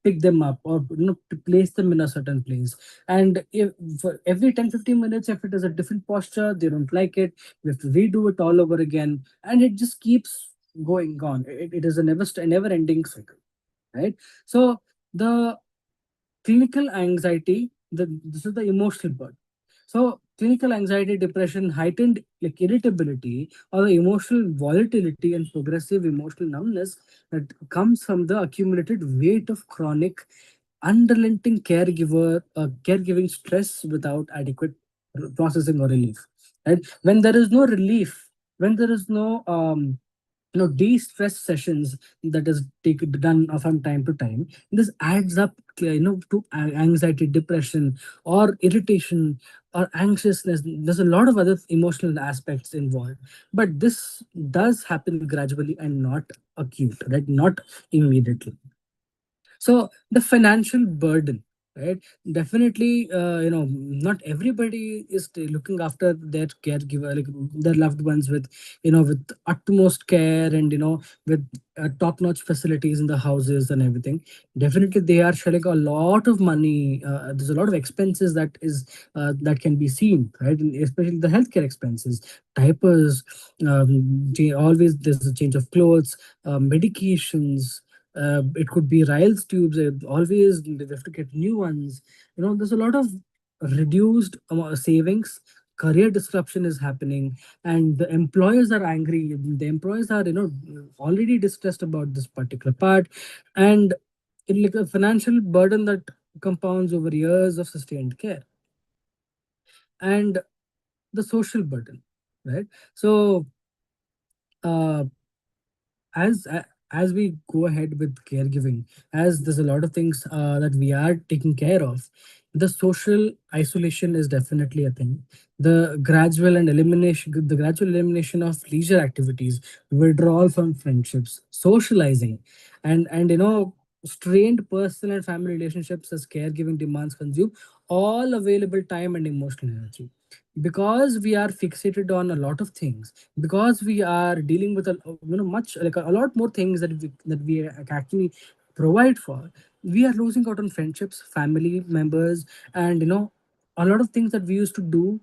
pick them up, or to place them in a certain place. And if for every 10-15 minutes, if it is a different posture, they don't like it, we have to redo it all over again, and it just keeps going on. It is a never ending cycle, right? So the clinical anxiety, this is the emotional part. So clinical anxiety, depression, heightened like irritability, or the emotional volatility and progressive emotional numbness that comes from the accumulated weight of chronic, unrelenting caregiving stress without adequate processing or relief. Right? When there is no relief, when there is no de-stress sessions that is done from time to time, this adds up to anxiety, depression, or irritation, or anxiousness. There's a lot of other emotional aspects involved, but this does happen gradually and not acute, right? Not immediately. So the financial burden, right? Definitely, not everybody is looking after their caregiver, like their loved ones, with utmost care, and with top-notch facilities in the houses and everything. Definitely, they are shelling a lot of money. There's a lot of expenses that can be seen, right? And especially the healthcare expenses, diapers, always there's a change of clothes, medications. It could be Riles tubes. Always they have to get new ones. There's a lot of reduced savings. Career disruption is happening, and the employers are angry. The employers are already distressed about this particular part, and like a financial burden that compounds over years of sustained care, and the social burden, right? So, uh, as as we go ahead with caregiving, as there's a lot of things that we are taking care of, the social isolation is definitely a thing. The gradual elimination of leisure activities, withdrawal from friendships, socializing, and strained personal and family relationships as caregiving demands consume all available time and emotional energy. Because we are fixated on a lot of things, because we are dealing with much like a lot more things that we actually provide for, we are losing out on friendships, family members, and a lot of things that we used to do,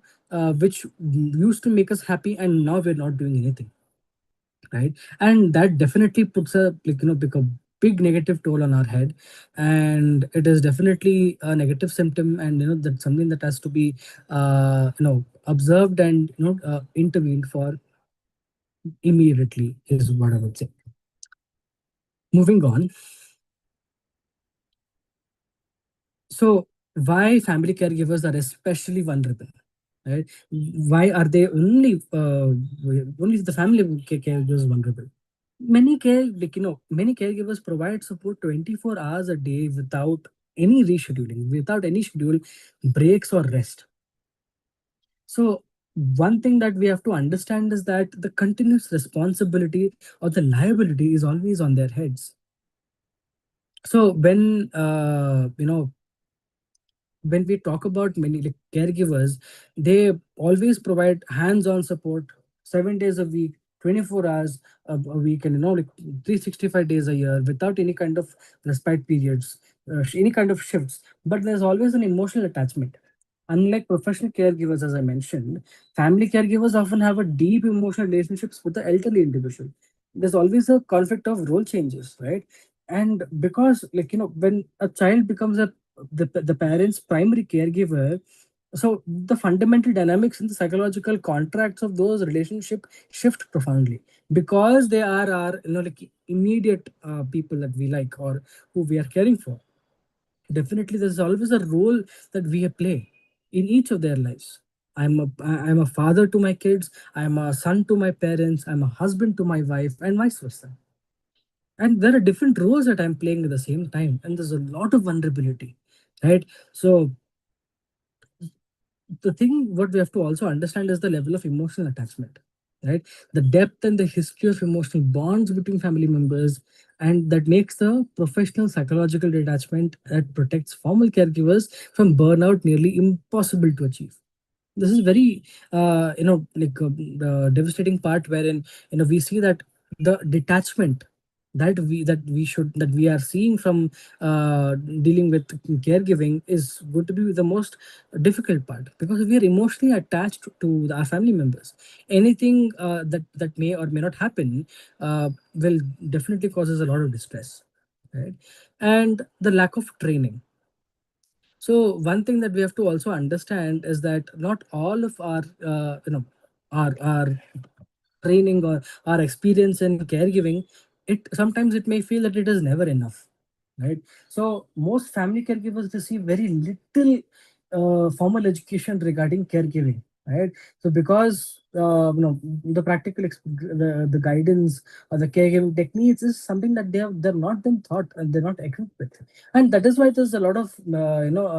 which used to make us happy, and now we're not doing anything, right? And that definitely puts a like a big negative toll on our head, and it is definitely a negative symptom, and that's something that has to be observed and intervened for immediately, is what I would say. Moving on. So why family caregivers are especially vulnerable, right? Why are they only the family caregivers vulnerable? Many caregivers provide support 24 hours a day without any rescheduling, without any schedule breaks or rest. So one thing that we have to understand is that the continuous responsibility or the liability is always on their heads. So when we talk about many like caregivers, they always provide hands-on support 7 days a week, 24 hours a week, and 365 days a year without any kind of respite periods, any kind of shifts. But there's always an emotional attachment. Unlike professional caregivers, as I mentioned, family caregivers often have a deep emotional relationships with the elderly individual. There's always a conflict of role changes, right? And because when a child becomes the parent's primary caregiver, so the fundamental dynamics and the psychological contracts of those relationship shift profoundly, because they are our like immediate people that we like or who we are caring for. Definitely there's always a role that we play in each of their lives. I'm a father to my kids, I'm a son to my parents, I'm a husband to my wife, and vice versa. And there are different roles that I'm playing at the same time, and there's a lot of vulnerability, right? So the thing what we have to also understand is the level of emotional attachment, right? The depth and the history of emotional bonds between family members, and that makes the professional psychological detachment that protects formal caregivers from burnout nearly impossible to achieve. This is very the devastating part wherein we see that the detachment that we are seeing from dealing with caregiving is going to be the most difficult part, because we are emotionally attached to our family members. Anything that may or may not happen will definitely causes a lot of distress, right? And the lack of training. So one thing that we have to also understand is that not all of our our training or our experience in caregiving, it sometimes it may feel that it is never enough, right? So most family caregivers receive very little formal education regarding caregiving, right? So because the the guidance or the caregiving techniques is something that they're not been taught and they're not equipped with, and that is why there's a lot of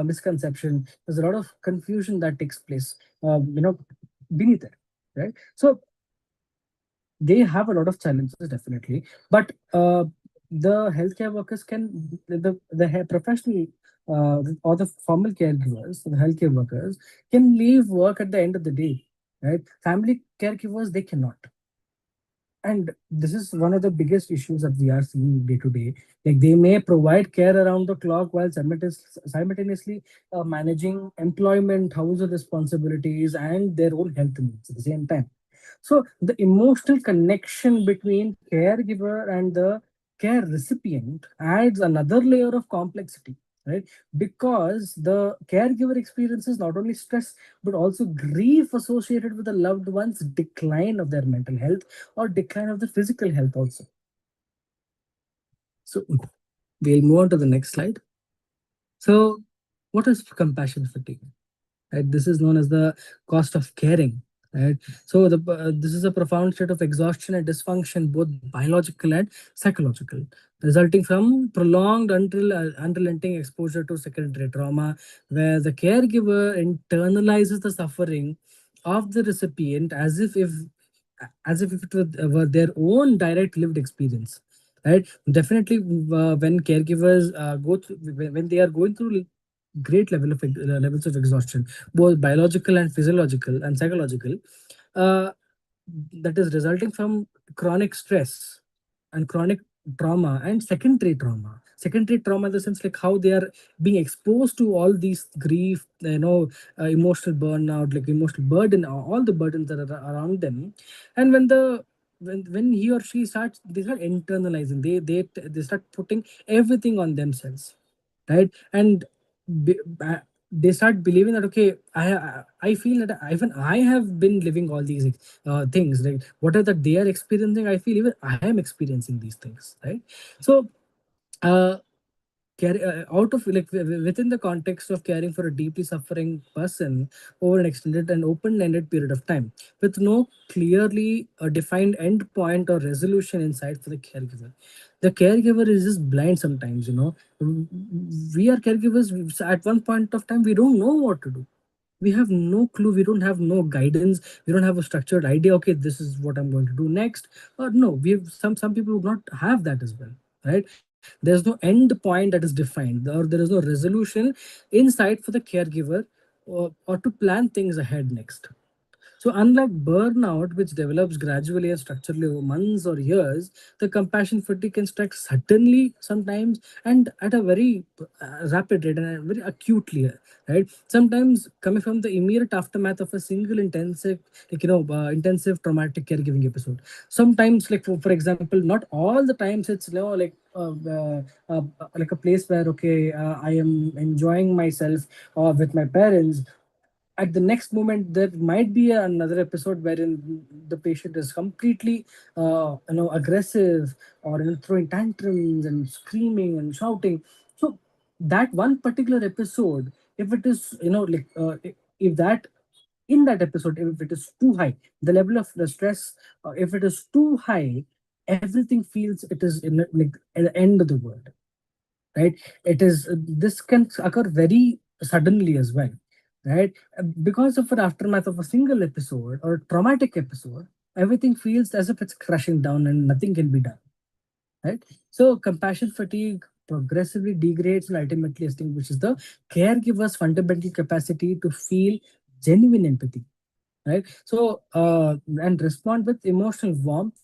misconception, there's a lot of confusion that takes place beneath it, right? So they have a lot of challenges definitely, but the healthcare workers can professional or the formal caregivers, the healthcare workers can leave work at the end of the day, right? Family caregivers, they cannot. And this is one of the biggest issues that we are seeing day to day. Like they may provide care around the clock while simultaneously managing employment, household responsibilities, and their own health needs at the same time. So the emotional connection between caregiver and the care recipient adds another layer of complexity, right? Because the caregiver experiences not only stress but also grief associated with the loved one's decline of their mental health or decline of the physical health also. So we'll move on to the next slide. So what is compassion fatigue? Right? This is known as the cost of caring. right? So this is a profound state of exhaustion and dysfunction, both biological and psychological, resulting from prolonged unrelenting exposure to secondary trauma, where the caregiver internalizes the suffering of the recipient as if it were their own direct lived experience, right? Definitely, when caregivers go through, when they are going through great levels of exhaustion, both biological and physiological and psychological, uh, that is resulting from chronic stress and chronic trauma and secondary trauma. Secondary trauma in the sense like how they are being exposed to all these grief, emotional burnout, like emotional burden, all the burdens that are around them. And when he or she starts, they start internalizing, they start putting everything on themselves, right? And be, they start believing that, okay, I feel that even I have been living all these things, like whatever that they are experiencing, I feel even I am experiencing these things, right? So uh, out of like within the context of caring for a deeply suffering person over an extended and open-ended period of time, with no clearly defined end point or resolution in sight for the caregiver, the caregiver is just blind sometimes, you know. We are caregivers, at one point of time we don't know what to do. We have no clue, we don't have no guidance, we don't have a structured idea, okay, this is what I'm going to do next. Or no, we have some people who do not have that as well, right? There's no end point that is defined, or there is no resolution inside for the caregiver, or to plan things ahead next. So, unlike burnout, which develops gradually and structurally over months or years, the compassion fatigue can strike suddenly sometimes and at a very rapid rate and very acutely, right? Sometimes coming from the immediate aftermath of a single intensive, intensive traumatic caregiving episode. Sometimes, like for example, not all the times it's like a place where, okay, I am enjoying myself with my parents. At the next moment there might be another episode wherein the patient is completely aggressive, or throwing tantrums and screaming and shouting. So that one particular episode, if it is, if that in that episode, if it is too high, the level of the stress, if it is too high, everything feels it is in like at the end of the world, right? It is this can occur very suddenly as well, right? Because of an aftermath of a single episode or a traumatic episode, everything feels as if it's crashing down and nothing can be done, right? So compassion fatigue progressively degrades and ultimately extinguishes the caregiver's fundamental capacity to feel genuine empathy, right? So and respond with emotional warmth,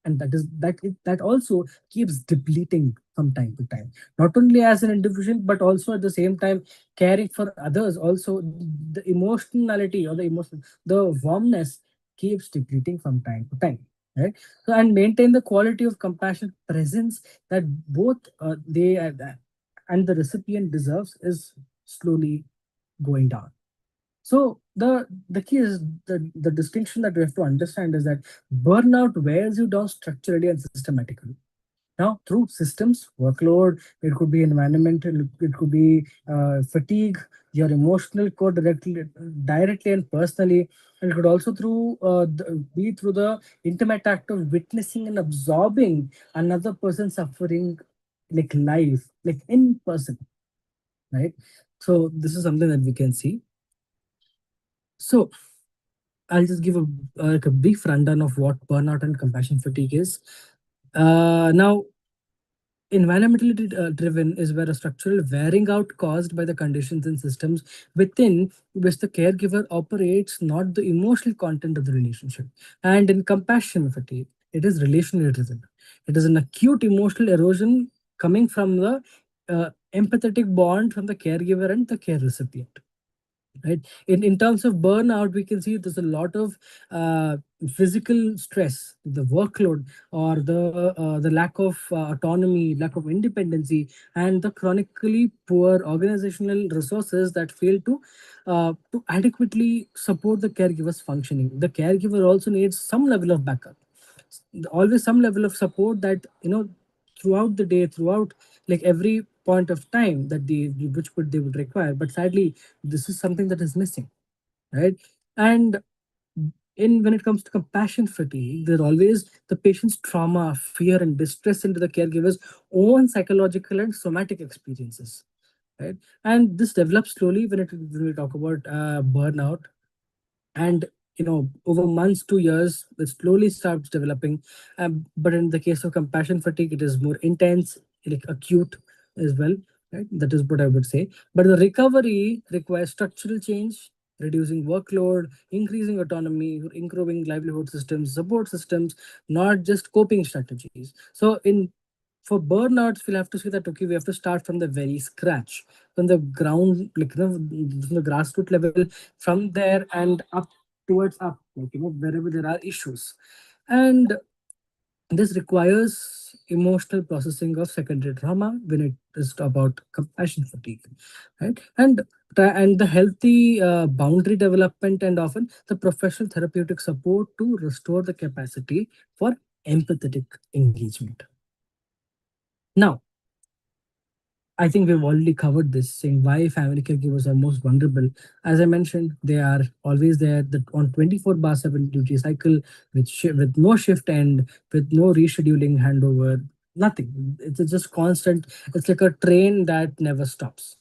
and that also keeps depleting from time to time, not only as an individual but also at the same time caring for others also. The emotionality or the emotion, the warmness keeps depleting from time to time, right? So and maintain the quality of compassion presence that both they and the recipient deserves is slowly going down. So the key is the distinction that we have to understand is that burnout wears you down structurally and systematically. Now, through systems, workload, it could be environmental, it could be fatigue, your emotional core directly and personally, and it could also be through the intimate act of witnessing and absorbing another person suffering, like life, like in person, right? So this is something that we can see. So I'll just give like a brief rundown of what burnout and compassion fatigue is. Now, environmentally driven is where a structural wearing out caused by the conditions and systems within which the caregiver operates, not the emotional content of the relationship. And in compassion fatigue, it is relationally driven. It is an acute emotional erosion coming from the empathetic bond from the caregiver and the care recipient, right? In terms of burnout, we can see there's a lot of uh, physical stress, the workload, or the lack of autonomy, lack of independency, and the chronically poor organizational resources that fail to adequately support the caregiver's functioning. The caregiver also needs some level of backup, always some level of support, that throughout the day, throughout like every point of time that they would require. But sadly, this is something that is missing, right? And In when it comes to compassion fatigue, there's always the patient's trauma, fear, and distress into the caregiver's own psychological and somatic experiences, right? And this develops slowly when we talk about burnout, and over months to years it slowly starts developing. But in the case of compassion fatigue, it is more intense, like acute as well, right? That is what I would say. But the recovery requires structural change, reducing workload, increasing autonomy, improving livelihood systems, support systems, not just coping strategies. So in for burnouts, we'll have to see that okay, we have to start from the very scratch, from the ground, like from the grassroots level, from there and up towards up, like wherever there are issues. And this requires emotional processing of secondary trauma when it is about compassion fatigue, right? And the healthy boundary development, and often the professional therapeutic support to restore the capacity for empathetic engagement. Now, I think we've already covered this, saying why family caregivers are most vulnerable. As I mentioned, they are always there on 24 bar 7 duty cycle, with no shift end, with no rescheduling handover, nothing. It's just constant. It's like a train that never stops,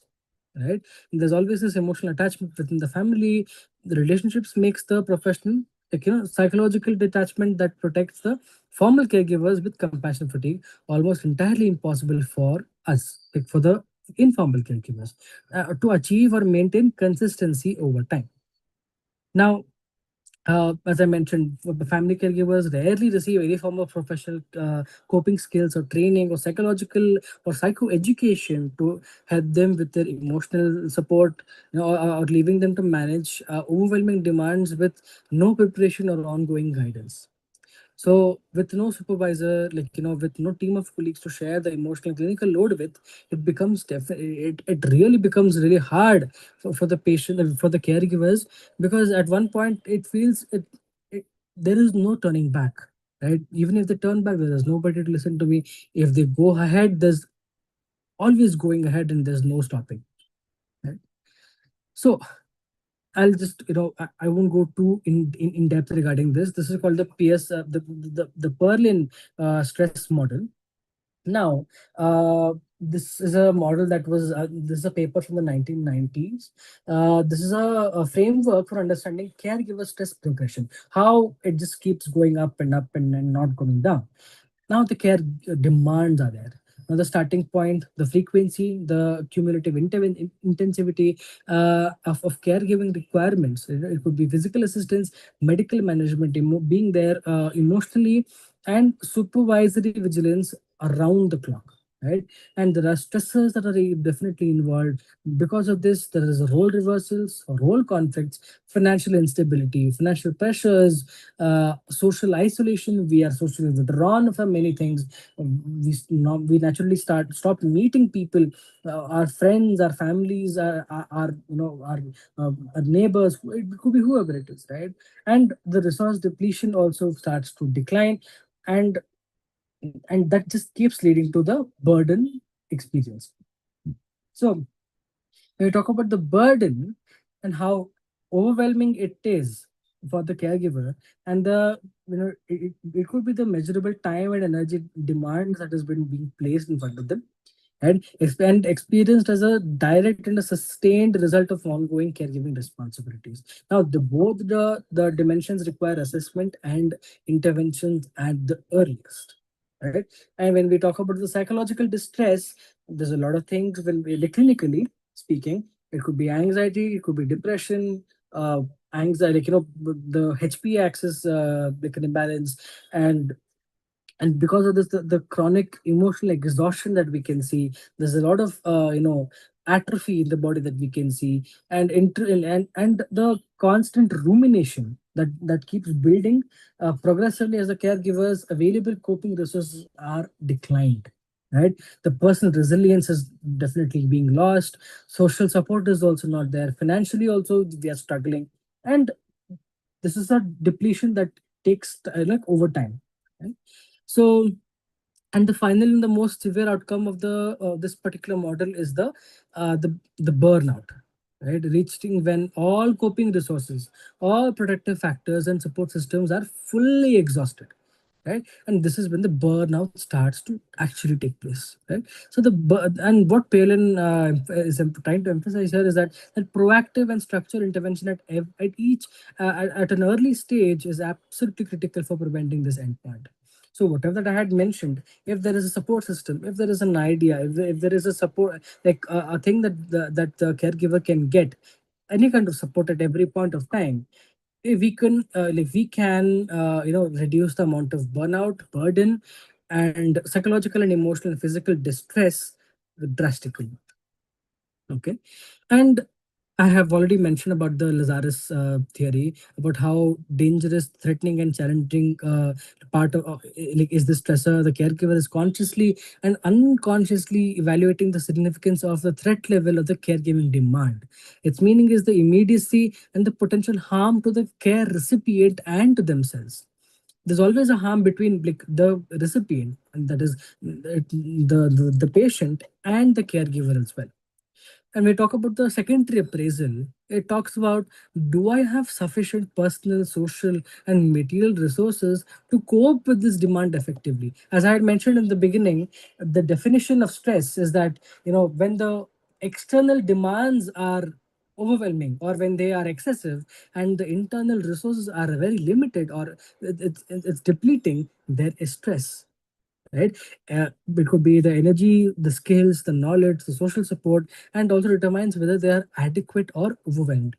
right? And there's always this emotional attachment within the family. The relationships makes the professional, like psychological detachment that protects the formal caregivers with compassion fatigue almost entirely impossible for us, like for the informal caregivers, to achieve or maintain consistency over time. Now, as I mentioned, family caregivers rarely receive any form of professional coping skills or training or psychological or psycho education to help them with their emotional support, or leaving them to manage overwhelming demands with no preparation or ongoing guidance. So, with no supervisor, like with no team of colleagues to share the emotional clinical load with, it really becomes really hard for the patient, for the caregivers, because at one point it feels it there is no turning back, right? Even if they turn back, there is nobody to listen to me. If they go ahead, there's always going ahead, and there's no stopping, right? So I'll just, I won't go too in depth regarding this. This is called the PS, the Berlin stress model. Now, this is a model that was, this is a paper from the 1990s. This is a framework for understanding caregiver stress progression, how it just keeps going up and up and not going down. Now the care demands are there. Now the starting point, the frequency, the cumulative intensivity of caregiving requirements. It could be physical assistance, medical management, being there emotionally, and supervisory vigilance around the clock. Right, and there are stressors that are definitely involved. Because of this, there is a role reversals, role conflicts, financial instability, financial pressures, social isolation. We are socially withdrawn from many things. We naturally stop meeting people, our friends, our families, our neighbors. It could be whoever it is, right? And the resource depletion also starts to decline, and that just keeps leading to the burden experience. So when we talk about the burden and how overwhelming it is for the caregiver, and it could be the measurable time and energy demands that has been being placed in front of them, and experienced as a direct and a sustained result of ongoing caregiving responsibilities. Now, the dimensions require assessment and interventions at the earliest, right? And when we talk about the psychological distress, there's a lot of things. When we clinically speaking, it could be anxiety, it could be depression, anxiety, like the HP axis, like an imbalance, and because of this, the chronic emotional exhaustion that we can see. There's a lot of atrophy in the body that we can see, and the constant rumination that keeps building progressively as the caregivers available coping resources are declined, right? The personal resilience is definitely being lost. Social support is also not there. Financially also we are struggling, and this is a depletion that takes like over time, right? So, and the final and the most severe outcome of the this particular model is the burnout. right? Reaching when all coping resources, all protective factors and support systems are fully exhausted, right? And this is when the burnout starts to actually take place, right? So and what Palin is trying to emphasize here is that proactive and structured intervention at each at an early stage is absolutely critical for preventing this endpoint. So whatever that I had mentioned, if there is a support system, if there is an idea, if there is a support, like a thing that the caregiver can get, any kind of support at every point of time, we can reduce the amount of burnout, burden, and psychological and emotional and physical distress drastically. Okay. And I have already mentioned about the Lazarus theory, about how dangerous, threatening, and challenging part of is the stressor. The caregiver is consciously and unconsciously evaluating the significance of the threat level of the caregiving demand. Its meaning is the immediacy and the potential harm to the care recipient and to themselves. There's always a harm between like the recipient, and that is the patient, and the caregiver as well. And we talk about the secondary appraisal. It talks about, do I have sufficient personal, social, and material resources to cope with this demand effectively? As I had mentioned in the beginning, the definition of stress is that, when the external demands are overwhelming, or when they are excessive and the internal resources are very limited, or it's depleting, there is stress, right? It could be the energy, the skills, the knowledge, the social support, and also determines whether they are adequate or overwhelmed.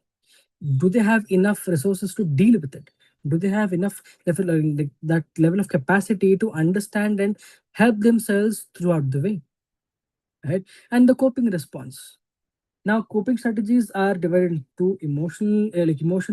Do they have enough resources to deal with it? Do they have enough level, like that level of capacity to understand and help themselves throughout the way, right? And the coping response. Now, coping strategies are divided into emotion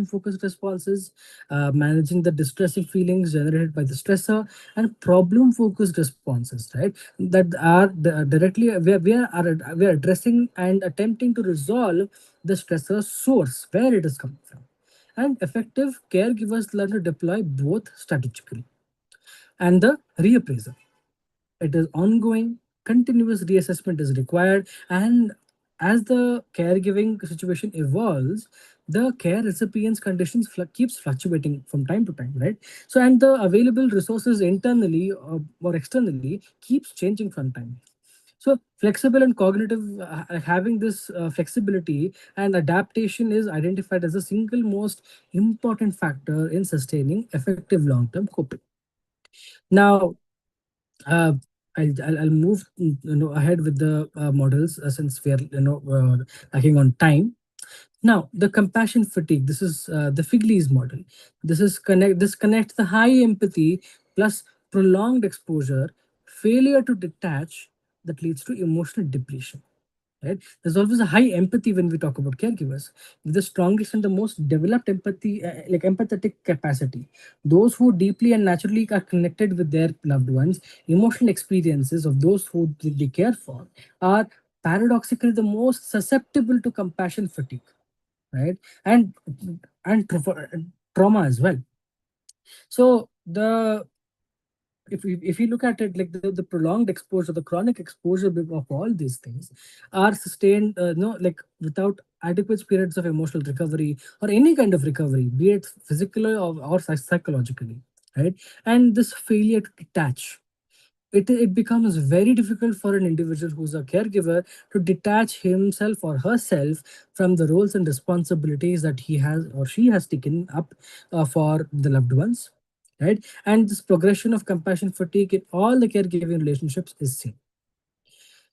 focused responses, managing the distressing feelings generated by the stressor, and problem focused responses, right? That are directly we are addressing and attempting to resolve the stressor source, where it is coming from. And effective caregivers learn to deploy both strategically. And the reappraisal, it is ongoing, continuous reassessment is required, and as the caregiving situation evolves, the care recipient's conditions keeps fluctuating from time to time, right? So, and the available resources internally or externally keeps changing from time. So flexible and cognitive, having this flexibility and adaptation is identified as the single most important factor in sustaining effective long-term coping. Now, uh, I'll move ahead with the models, since we are lacking on time. Now, the compassion fatigue. This is the Figley's model. This connects the high empathy plus prolonged exposure, failure to detach, that leads to emotional depletion, right? There's always a high empathy when we talk about caregivers. The strongest and the most developed empathy, like empathetic capacity. Those who deeply and naturally are connected with their loved ones, emotional experiences of those who they care for, are paradoxically the most susceptible to compassion fatigue, right? And trauma as well. So if you look at it, like the prolonged exposure, the chronic exposure of all these things are sustained, no, like without adequate periods of emotional recovery or any kind of recovery, be it physically or psychologically, right? And this failure to detach, it becomes very difficult for an individual who's a caregiver to detach himself or herself from the roles and responsibilities that he has or she has taken up for the loved ones, right? And this progression of compassion fatigue in all the caregiving relationships is seen.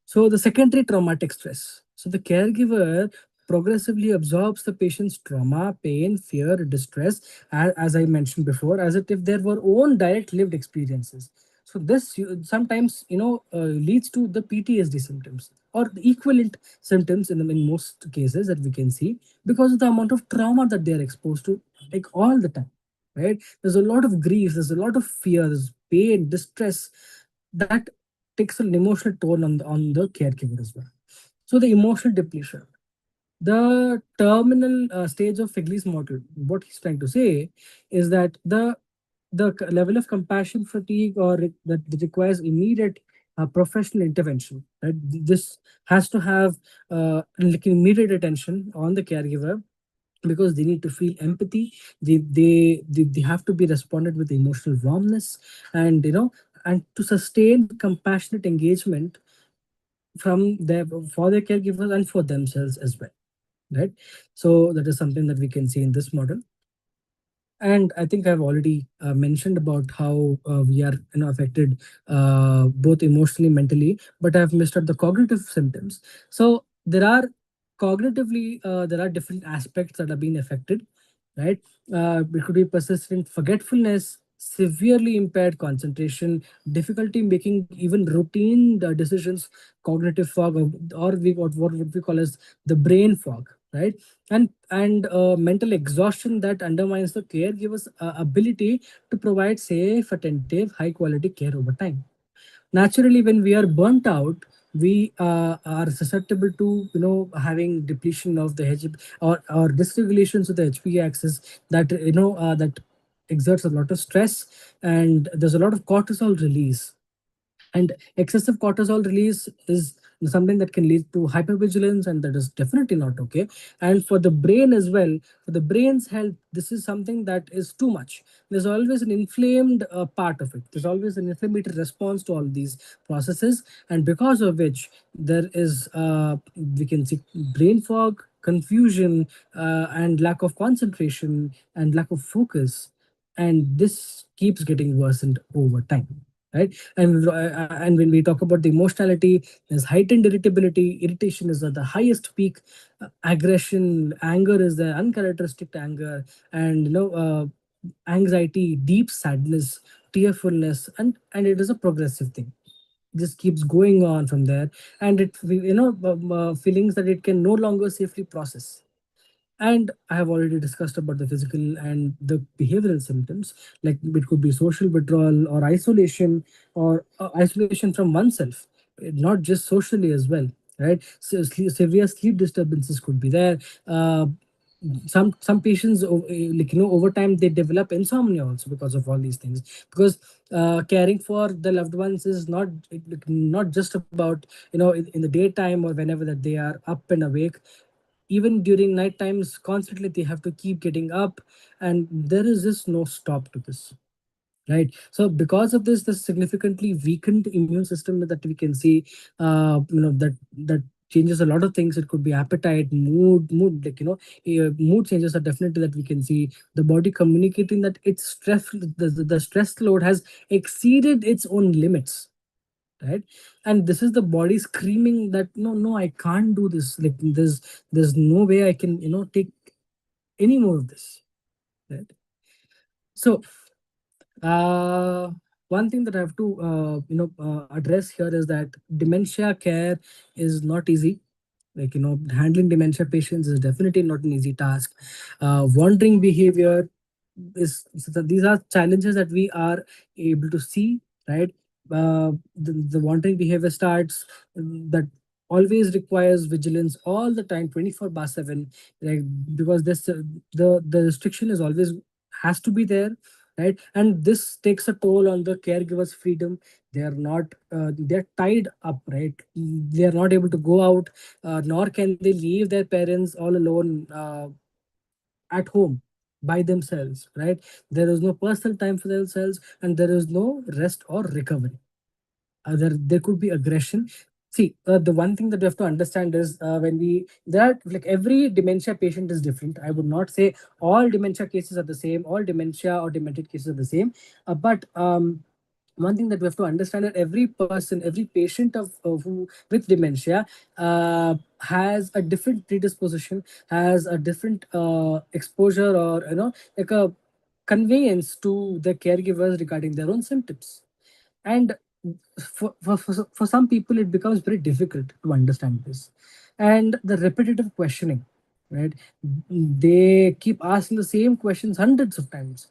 So the secondary traumatic stress. So the caregiver progressively absorbs the patient's trauma, pain, fear, distress, as I mentioned before, as if there were own direct lived experiences. So this sometimes leads to the PTSD symptoms or the equivalent symptoms in most cases that we can see, because of the amount of trauma that they are exposed to, like all the time, right? There's a lot of grief, there's a lot of fear, there's pain, distress that takes an emotional toll on the caregiver as well. So the emotional depletion, the terminal stage of Figley's model, what he's trying to say is that the level of compassion fatigue, that requires immediate professional intervention, right? This has to have like immediate attention on the caregiver, because they need to feel empathy. They have to be responded with emotional warmness, and and to sustain compassionate engagement from their for their caregivers and for themselves as well, right? So that is something that we can see in this model. And I think I've already mentioned about how we are affected both emotionally, mentally, but I've missed out the cognitive symptoms. So there are cognitively there are different aspects that are being affected, right? It could be persistent forgetfulness, severely impaired concentration, difficulty making even routine decisions, cognitive fog, or what we call as the brain fog, right? And mental exhaustion that undermines the caregiver's ability to provide safe, attentive, high quality care over time. Naturally, when we are burnt out, we are susceptible to having depletion of the or dysregulations of the HPA axis, that that exerts a lot of stress, and there's a lot of cortisol release. And excessive cortisol release is something that can lead to hypervigilance, and that is definitely not okay. And for the brain as well, for the brain's health, this is something that is too much. There's always an inflamed part of it. There's always an inflammatory response to all these processes, and because of which there is we can see brain fog, confusion, and lack of concentration and lack of focus, and this keeps getting worsened over time, right? And when we talk about the emotionality, there's heightened irritability. Irritation is at the highest peak. Aggression, anger is the uncharacteristic anger, and anxiety, deep sadness, tearfulness, and it is a progressive thing. This keeps going on from there, and it feelings that it can no longer safely process. And I have already discussed about the physical and the behavioral symptoms, like it could be social withdrawal or isolation, or isolation from oneself, not just socially as well, right? So severe sleep disturbances could be there. Some patients, over time, they develop insomnia also because of all these things. Because caring for the loved ones is not just about in the daytime or whenever that they are up and awake. Even during night times, constantly they have to keep getting up, and there is just no stop to this, right? So because of this, the significantly weakened immune system that we can see, that changes a lot of things. It could be appetite, mood, mood changes are definitely that we can see. The body communicating that its stress, the stress load has exceeded its own limits, right? And this is the body screaming that no, no, I can't do this. Like there's no way I can take any more of this, right? So uh one thing that I have to address here is that dementia care is not easy. Like handling dementia patients is definitely not an easy task. Wandering behavior is, so these are challenges that we are able to see, right? The wandering behavior starts, that always requires vigilance all the time, 24 bar 7, like because this the restriction is always has to be there, right? And this takes a toll on the caregiver's freedom. They are not they're tied up, right? They are not able to go out, nor can they leave their parents all alone at home by themselves, right? There is no personal time for themselves, and there is no rest or recovery. There could be aggression. See, the one thing that we have to understand is when we there are, like, every dementia patient is different. I would not say all dementia cases are the same, all dementia or demented cases are the same. But one thing that we have to understand, that every person, every patient of who with dementia has a different predisposition, has a different exposure, or like a conveyance to the caregivers regarding their own symptoms. And for some people it becomes very difficult to understand this. And the repetitive questioning, right? They keep asking the same questions hundreds of times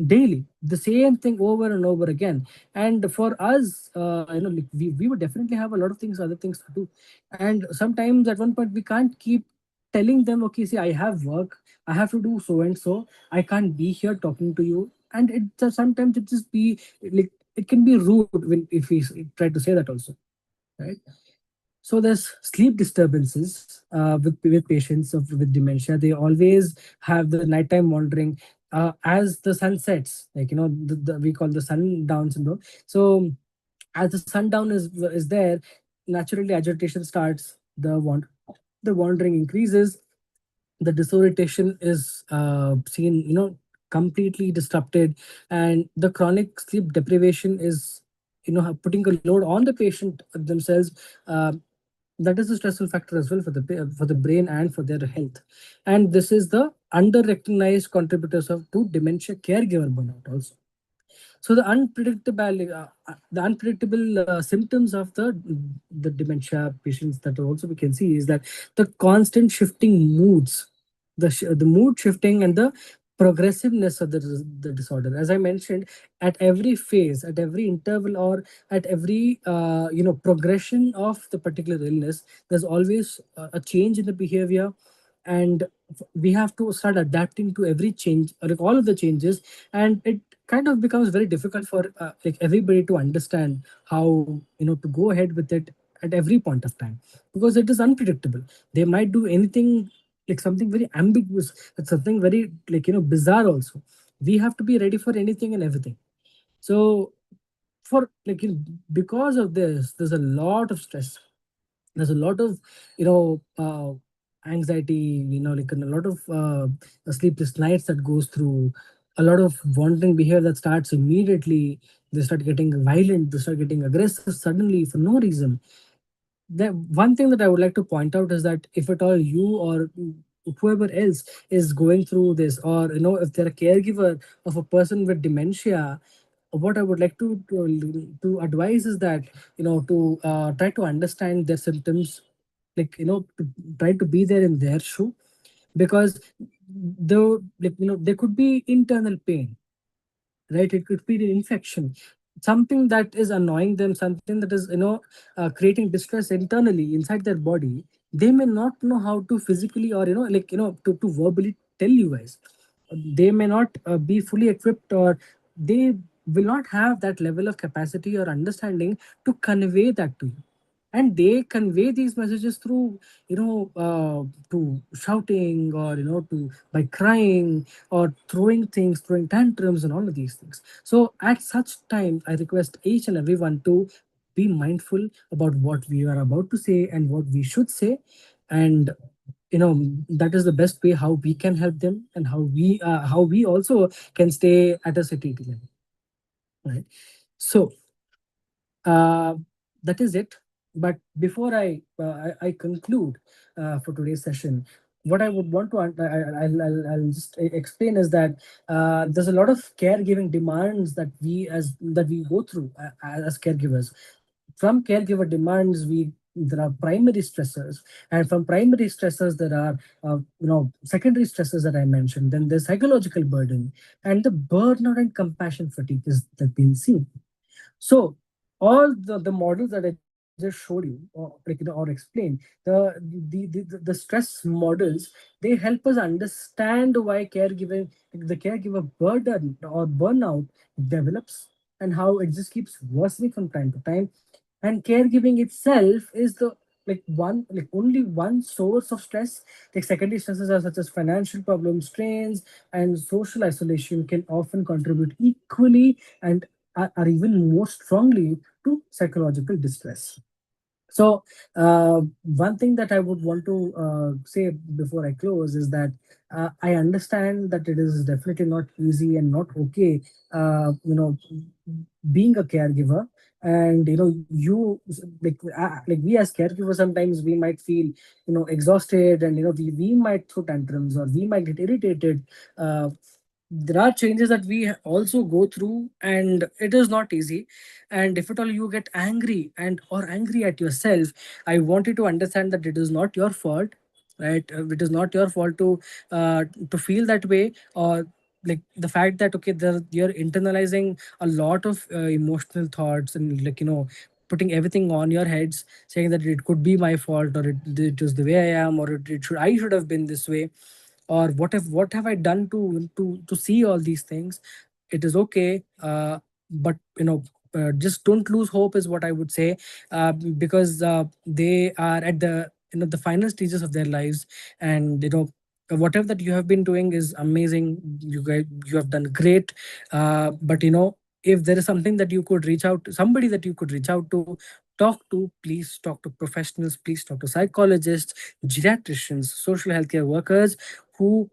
daily, the same thing over and over again. And for us, like we would definitely have a lot of things, other things to do. And sometimes at one point we can't keep telling them, okay, see, I have work, I have to do so and so, I can't be here talking to you. And it sometimes it just be like it can be rude when if we try to say that also, right? So there's sleep disturbances with patients with dementia. They always have the nighttime wandering as the sun sets, like we call the sundown syndrome. So as the sundown is there, naturally agitation starts, the wandering increases, the disorientation is seen, completely disrupted, and the chronic sleep deprivation is, putting a load on the patient themselves. uh, that is a stressful factor as well for for the brain and for their health. And this is the under recognized contributors of to dementia caregiver burnout also. So the unpredictable symptoms of the dementia patients that also we can see is that the constant shifting moods, the mood shifting, and the progressiveness of the disorder. As I mentioned, at every phase, at every interval, or at every progression of the particular illness, there's always a change in the behavior, and we have to start adapting to every change, or like all of the changes. And it kind of becomes very difficult for like everybody to understand how, to go ahead with it at every point of time, because it is unpredictable. They might do anything, like something very ambiguous, it's something very, like, bizarre also. We have to be ready for anything and everything. So for, like, because of this, there's a lot of stress, there's a lot of, anxiety, like a lot of sleepless nights that goes through, a lot of wandering behavior that starts immediately. They start getting violent, they start getting aggressive suddenly for no reason. The one thing that I would like to point out is that if at all you or whoever else is going through this, or if they're a caregiver of a person with dementia, what I would like to advise is that, to try to understand their symptoms, like, to try to be there in their shoe, because though, like, there could be internal pain, right? It could be the infection, something that is annoying them, something that is, creating distress internally inside their body. They may not know how to physically, or like, to verbally tell you guys. They may not be fully equipped, or they will not have that level of capacity or understanding to convey that to you. And they convey these messages through, to shouting, or to by crying, or throwing things, throwing tantrums, and all of these things. So at such time, I request each and everyone to be mindful about what we are about to say and what we should say. And that is the best way how we can help them, and how we also can stay at a city level, right? So uh, that is it. But before I conclude for today's session, what I would want to I'll just explain is that there's a lot of caregiving demands that we go through as caregivers. From caregiver demands, we there are primary stressors, and from primary stressors there are secondary stressors that I mentioned. Then there's psychological burden, and the burnout and compassion fatigue is that being seen. So all the models that I just showed you, or like, or explained, the stress models, they help us understand why caregiving, the caregiver burden or burnout develops, and how it just keeps worsening from time to time. And caregiving itself is the, like only one source of stress. Like secondary stresses are such as financial problems, strains, and social isolation can often contribute equally, and are even more strongly to psychological distress. So, one thing that I would want to say before I close is that I understand that it is definitely not easy and not okay, being a caregiver. And like we as caregivers, sometimes we might feel, exhausted, and we might throw tantrums, or we might get irritated. Uh, there are changes that we also go through, and it is not easy. And if at all you get angry, and or angry at yourself, I want you to understand that it is not your fault, right? It is not your fault to feel that way, or like the fact that, okay, you're internalizing a lot of emotional thoughts, and, like, putting everything on your heads, saying that it could be my fault, or it is the way I am, or I should have been this way, or what have I done to see all these things. It is okay, but just don't lose hope is what I would say, because they are at the the final stages of their lives. And whatever that you have been doing is amazing. You guys, you have done great. But if there is something that you could reach out to, somebody that you could reach out to, talk to, please talk to professionals, please talk to psychologists, geriatricians, social healthcare workers who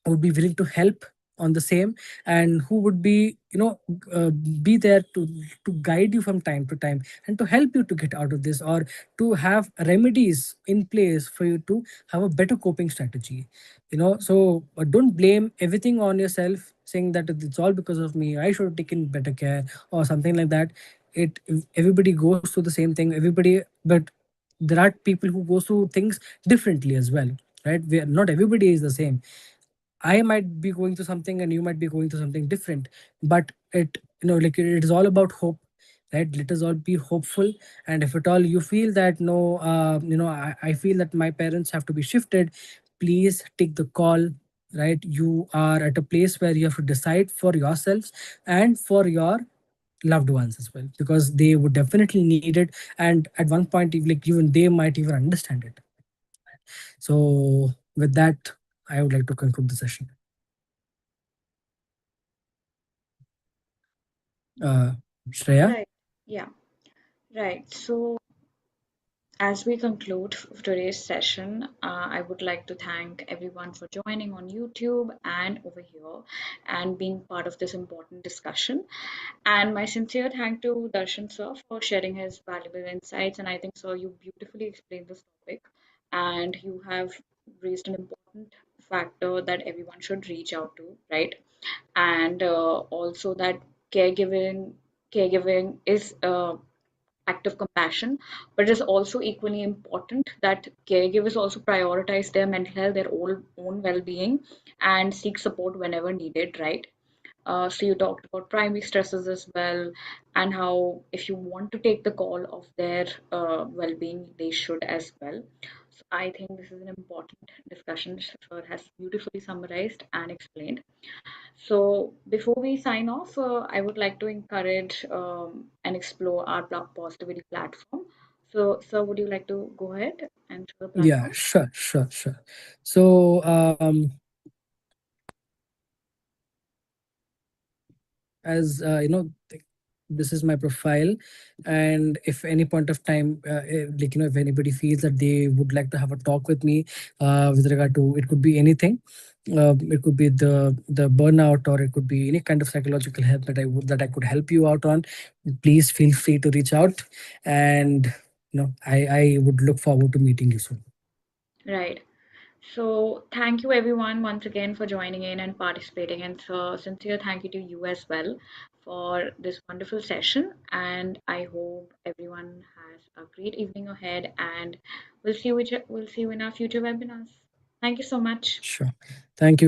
would be willing to help on the same, and who would be be there to guide you from time to time, and to help you to get out of this, or to have remedies in place for you to have a better coping strategy. So don't blame everything on yourself, saying that it's all because of me, I should have taken better care or something like that. It Everybody goes through the same thing, everybody, but there are people who go through things differently as well, right? Not everybody is the same. I might be going through something and you might be going through something different, but like it is all about hope, right? Let us all be hopeful. And if at all you feel that no, I feel that my parents have to be shifted, please take the call, right? You are at a place where you have to decide for yourselves and for your loved ones as well, because they would definitely need it. And at one point, like even they might even understand it. So with that, I would like to conclude the session. Uh, Shreya? Right. Yeah. Right. So as we conclude today's session, I would like to thank everyone for joining on YouTube and over here and being part of this important discussion. And my sincere thank to Darshan sir for sharing his valuable insights. And I think, sir, you beautifully explained this topic, and you have raised an important factor that everyone should reach out to, right? And also that caregiving caregiving is act of compassion, but it is also equally important that caregivers also prioritize their mental health, their own well-being, and seek support whenever needed, right? So you talked about primary stresses as well, and how if you want to take the call of their well-being, they should as well. So I think this is an important discussion. Sir has beautifully summarized and explained. So before we sign off, I would like to encourage and explore our positivity platform. So, sir, would you like to go ahead and show the Yeah, platform? sure, sure, sure. So, as this is my profile, and if any point of time, like if anybody feels that they would like to have a talk with me, with regard to, it could be anything. It could be the burnout, or it could be any kind of psychological help that I could help you out on. Please feel free to reach out, and I would look forward to meeting you soon. Right. So, thank you everyone once again for joining in and participating, and so sincere thank you to you as well for this wonderful session. And I hope everyone has a great evening ahead, and we'll see you in our future webinars. Thank you so much. Sure. Thank you